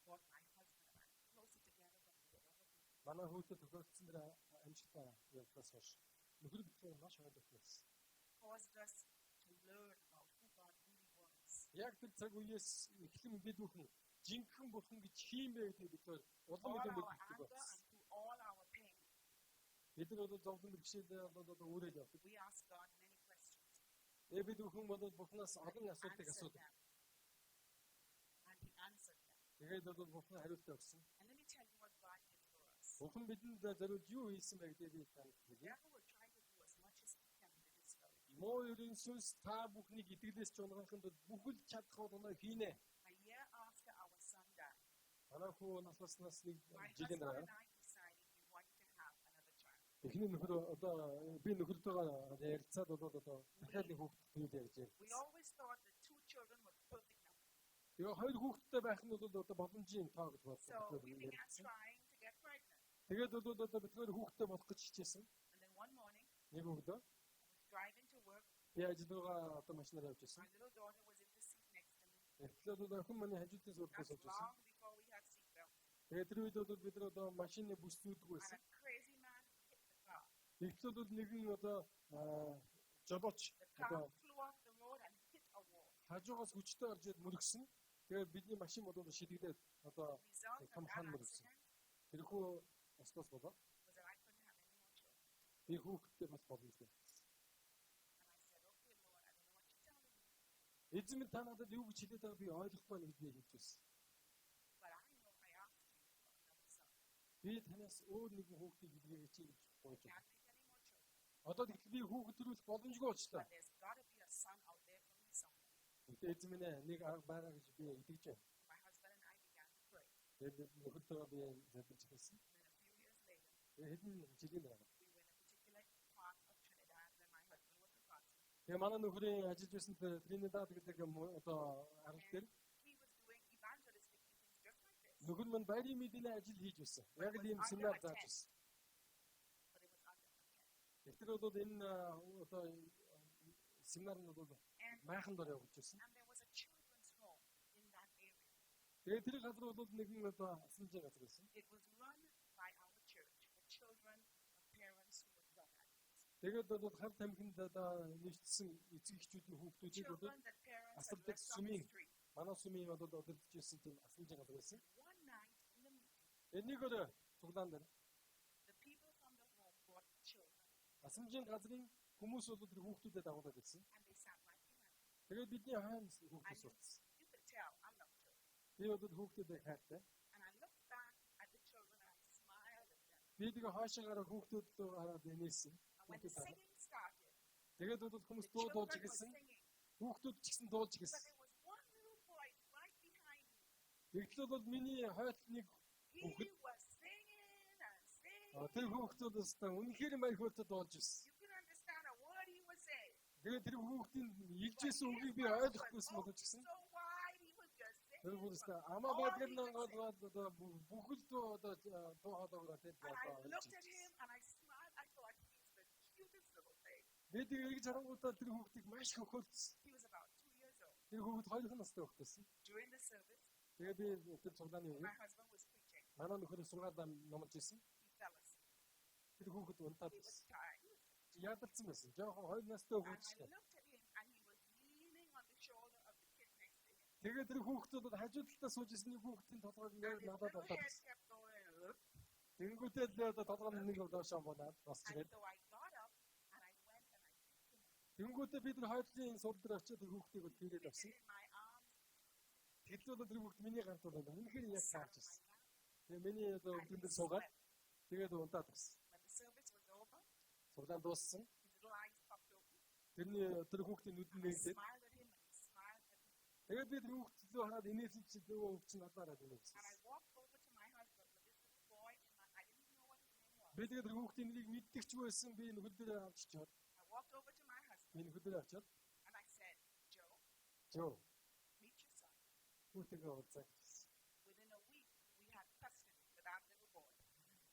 brought my husband and I closer together than we would ever be. Манай хүүхэд тохиолдсон дэр амжилттай явдлаас хойш нөхөр бүхэн маш ойлгохлоо. Caused us to learn about who God really was. Яг тэр цаг үеэс эхлэн бид бүхэн жинхэнэ бүхэн гэж хийм бэ гэдгийг бид нар улам All илүү our мэддэг anger болсон. and through all our pain, Бид нар бол зовлон бэрхшээлээ одоо өөрөө л явдаг. we ask God many questions. Тэгээ бид бүхэн бол бүхнээс олон асуултыг Answered асуудаг. them. And He answered them. Тэгээд бол бүхэн хариултаа өгсөн. And let me tell you what God did for us. Бүхэн бидэнд зориулж юу хийсэн бэ гэдгийг би танд The хэлье. devil will try to do as much as he can to discourage you. Муу ерөн сүнс та бүхнийг итгэлээс ч унгахын тулд бүхэл чадах болгоно хийнэ. A year after our son died, Манай хүү насласнаас нэг my жилийн husband дараа and I decided we wanted to have another child. эхний нөхөр одоо би нөхөртөөгөө ярилцаад бол одоо дахиад нэг хүүхэд төлөв ярьж байна. We always thought that 2 children was perfect number. Тэгээ хоёр хүүхэдтэй байх нь бол одоо боломжийн тоо гэж So бодсон. we began trying to get pregnant. Тэгээд бол одоо бид хоёр хүүхэдтэй болох гэж хичээсэн. And then one morning, Нэг өглөө I was driving to work. би ажилдаа одоо машинаар явж байсан. My little daughter was in the seat next to me. Тэгэхээр бол охин манай хажуудын зургаас That's явж байсан. long before we had seatbelts. Тэгээд тэр үед бол бид нар одоо машины бүс зүүдгүй And байсан. a crazy man hit the car. Тэгэхдээ бол нэгэн одоо жобоч The car одоо flew off the road and hit a wall. хажуугаас хүчтэй орж ирээд мөргсөн. Тэгээд бидний машин бол шидэгдээд одоо Result of Come that on, accident тэрхүү ослоос болоо was that I couldn't have any more children. би хүүхэдтэй бас боломжтой. And I said, okay, Lord, I don't know what you're telling me. Эзэн минь та надад юу гэж хэлээд байгааг би ойлгохгүй байна гэж би хэлж байсан. But I know I asked you for another son. Би танаас өөр нэгэн хүүхдийг илгээгээч гэж гуйж Can't байна. make any more children. Одоо тэгэхээр би хүүхэд төрүүлэх боломжгүй болчлаа. But there's got to be a son out there for me somewhere. Гэтэ эзэн минь нэг арга байгаа гэж би итгэж байна. My husband and I began to pray. Тэгээд нөхөртөө би залбирч байсан. And then a few years later, Тэгээд хэдэн жилийн дараа. we were in a particular part of Trinidad where my husband was a pastor. Тэгээ манай нөхрийн ажиллаж байсан Тринидад гэдэг одоо арга дээр He was doing evangelistic meetings just like this. нөхөр минь байрын мэдээний ажил хийж байсан. Яг л ийм семинар зааж байсан. But it was under a tent. Тэгэхээр бол энэ одоо семинар нь бол And, майхан дор явуулж байсан. and there was a children's home in that area. Тэгээд тэр газар бол нэгэн одоо асамжийн газар байсан. It was run by our church for children of parents who were drug addicts. Тэгээд бол хар тамхинд одоо нэгдсэн эцэг эхчүүдийн хүүхдүүдийг бол Children that parents had Asal left on the swimming. street. манай сумын одоо удирдах байсан тийм асамжийн газар байсан. One night in the meeting, Нэг өдөр цуглаан дээр the people from the home brought children асамжийн газрын хүмүүс бол тэр хүүхдүүдэд дагуулад байсан. and they sat right behind me. Тэгээд бидний хойно хүүхдүүд And суудсан. you could tell I love children. Би бол хүүхдүүдэд хайртай. And I looked back at the children and I smiled at them. Би тэгээ хойшоогаараа хүүхдүүд рүү хараад инээсэн. And when the singing started, Тэгээд бол хүмүүс the дуу children дуулж were эхэлсэн. singing. Хүүхдүүд ч гэсэн дуулж But эхэлсэн. there was one little boy right behind me. Тэгтэл бол миний хойд нэг He хүүхэд was singing and singing. тэр хүүхдүүд өстой үнэхээр маяхөөд дуулж ирсэн. You could understand a word he was saying. Тэгээд тэр хүүхдийн илжсэн But үгийг his би mouth ойлгохгүй was боловч гэсэн. so wide, he was just Тэр singing. хүүхдээ from амаа all байдаг he нэг could say. одоо бүхэл дуу одоо дуу хоолойгоо тэр And I looked at him and I smiled. I thought he was the cutest little thing. Би тэгээд харангуудаа тэр хүүхдийг маш хөхөлдсөн. He was about 2 years old. Тэр хүүхэд 2 настай хүүхдсэн. During the service, Тэгээд би тэр цуглааны my үеэр husband was preaching. манай нөхөр сургаалаа номлож ирсэн. He fell asleep. Тэр хүүхэд унтаад He was tired. He was ядарсан байсан. Жоохон 2 настай And хүүхэд I шүү. looked at him and he was leaning on the shoulder of the kid next to him. Тэгээд тэр хүүхдүүд хажуу талдаа сууж ирсний хүүхдийн толгойг And нэр his надад little удаад. head kept going. Тэнгүүтээ л одоо толгойн нэг доошоо болоод босч And ирээд. so I got up and I went and I picked him up. Тэнгүүтээ бид нар хойдлын суул дээр очиод тэр хүүхдийг бол хийгээд Picked авсан. him in my arms. Тэтэл бол тэр хүүхд миний ганц бол үнэхээр яг Sat таарч on my ирсэн. lap. Тэгээ миний одоо And өвдөн he дээр суугаад slept. тэгээд унтаад ирсэн. When the service was over, Суглаан дууссан. his little eyes popped open. Тэрний тэр хүүхдийн нүд I нээгээд smiled at him and he smiled at me. тэгээд би тэр хүүхдтэй хараад инээсэн чи нөгөө хүүхд чинь надаараа инээсэн. And I walked over to my husband with this little boy and I didn't know what his name was. Би тэгээд тэр хүүхдийн нэрийг мэддэг ч байсан би нөхөр дээр авч чад. I walked over to my husband Би нөхөр дээр авчаад and I said, Joe, "Жоо, meet your son. хүүхдэйгээ уулзах." Within a week, we had custody for that little boy.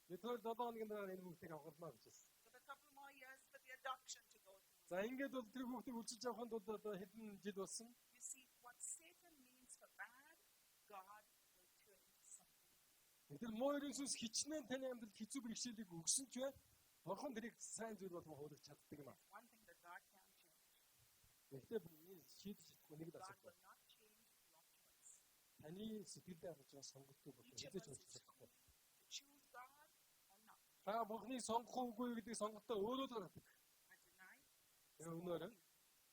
Би тэр 7 хоногийн дараа энэ хүүхдийг авахлаа гэж байна. Took a couple more years for the adoption to go through. За ингээд бол тэр хүүхдийг үлчилж авахын тулд одоо хэдэн жил болсон. You see, what Satan means for bad, God will turn it something. Тэр муу ерөнсөс хичнээн таны амьдралд хэцүү бэрхшээлийг өгсөн ч бай. Бурхан тэрийг сайн зүйл болгон хуулж чаддаг юм аа. That's one thing that God can change. Гэхдээ би шийдэж чадахгүй нэг л God асуудал. will not change your choice. Таны сэтгэлдээ гарч байгаа сонголтыг бол Each of хизээж us өөрчилж is чадахгүй. free to choose God or not. Та Бурханыг сонгох уугүй гэдэг сонголтоо өөрөө л гаргадаг. And tonight, Тэгээ өнөөр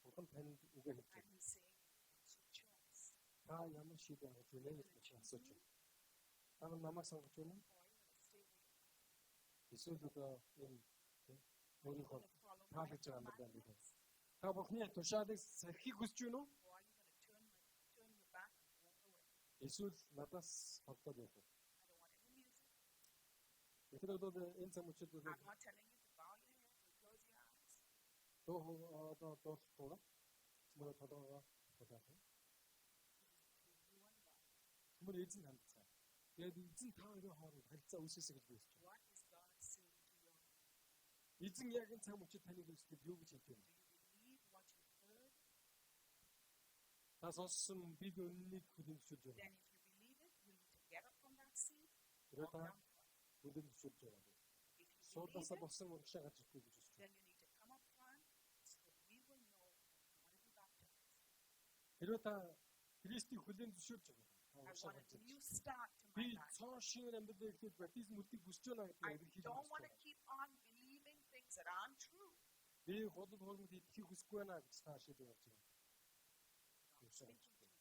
Бурхан танд үгээ хэлдэг. and He's saying, it's your choice. Та ямар шийдвэр гаргаж байна гэж асууж байна. Та намайг сонгож байна уу? Or are you going to stay with Эсвэл me? одоо энэ Are you өөрийнхөө going to follow та my гэж байгаа юм байна гэдэг. commandments? Та Бурханы тушаалыг сахихыг хүсэж байна уу? Or are you going to turn your back and walk away? Эсвэл надаас холдоод явах уу? I don't want any music. Тэгэхээр одоо энэ цаг үеэд I'm not telling you to bow your head or close your eyes. одоо доолтоо мөрө толгоо бодоод You and God. мөр эзэн хандцаа. Тэгээд эзэн та хоёрын хооронд харилцаа үүсгэсэй гэж би хэлж байна. What is God saying to your heart? Эзэн яг энэ цаг үеэд таныг өсгөл юу гэж хэлж байна? Do you believe what you've heard? Та сонссон бид үннийг хүлэмжшүүлж байна. Then if you believe it, you need to get up from that seat, Тэр walk та down front. хүлэмжшүүлж байна. If you believe Суудаасаа it, болсон урагшаа гарч ирэхгүй гэж үзэж then байна. you need to come up front so that we will know you want to be baptized. Хэрвээ та Христийг хүлэмжшүүлж байгаа. Та I урагшаа want гарч a ирж new байна. start to my Би life. цоо шинээр амьдрал эхлээд баптизм үлдийг хүсэж байна I гэдгийг хэлж don't want байна. to keep on believing things that aren't true. Би худал хуурмад идэхийг хүсэхгүй байна гэж та шийдэж явж байна. I'm speaking to you.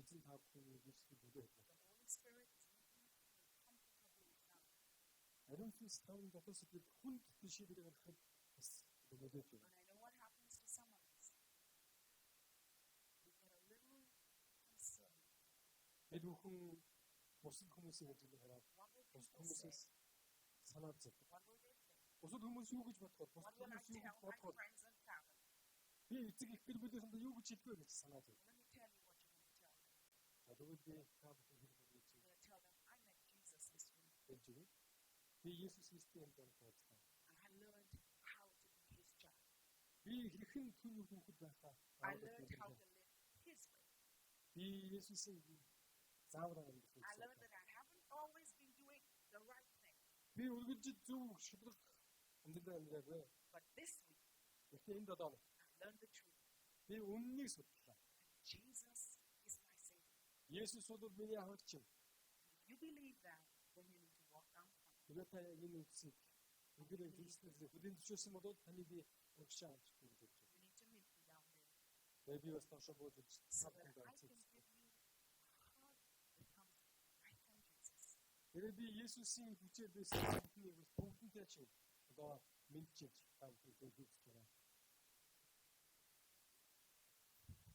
Эзэн та бүхний үгсийг бүдээ хэлнэ. The Holy Spirit is making you feel comfortable with that. Ариун сүнс тавын дотор сэтгэл хүнд шийдвэр гаргахад бас бүдээж байна. And I know what happens to some of us. We get a little concerned. Бид бүхэн бусад хүмүүсийн зүйлийг хараад What will бусад people say? хүмүүсээс санаад зов. What will they think? Бусад хүмүүс юу гэж бодоход, What бусад will I хүмүүс юу tell гэж my бодоход friends and family? би эцэг их гэр бүлийнхэндээ юу гэж хэлбэ гэж санаад зов. Let me tell you what you're going to tell them. За тэгвэл би та бүхэн хэлэх гэж You're going to tell them, I met Jesus this week хэлж байна. Би Есүс Христийн амьд тооцсон. and I learned how to be his child. Би хэрхэн түүний хүүхэд байхаа I learned how to live his way. би Есүсийн заавраа амьдсан. I learned that I haven't always been doing the right thing. Би үргэлж зөв шудраг амьдрал амьдраагүй. But this week, Гэхдээ энэ 7 I learned the truth. би үннийг судлаа. Jesus Есүс бол миний аврагч юм. If you believe that, then you need to walk down front. Тэгвэл та энэ үгсийг бүгдээ зүйлснээр хүлээн зөвшөөрсөн бол таны би урагшаа авч гэж хэлж байна. You need to meet me down there Тэгээд би бас тоошоо бууж үзэж so сав that хүн I гарч can ирсэн. give you a heart that comes right from Jesus. Тэгээд би Есүсийн хүчээр байсан бүхнийг бүгдэнтэй чинь одоо мэдчихэж та бүхэн хэлж байна.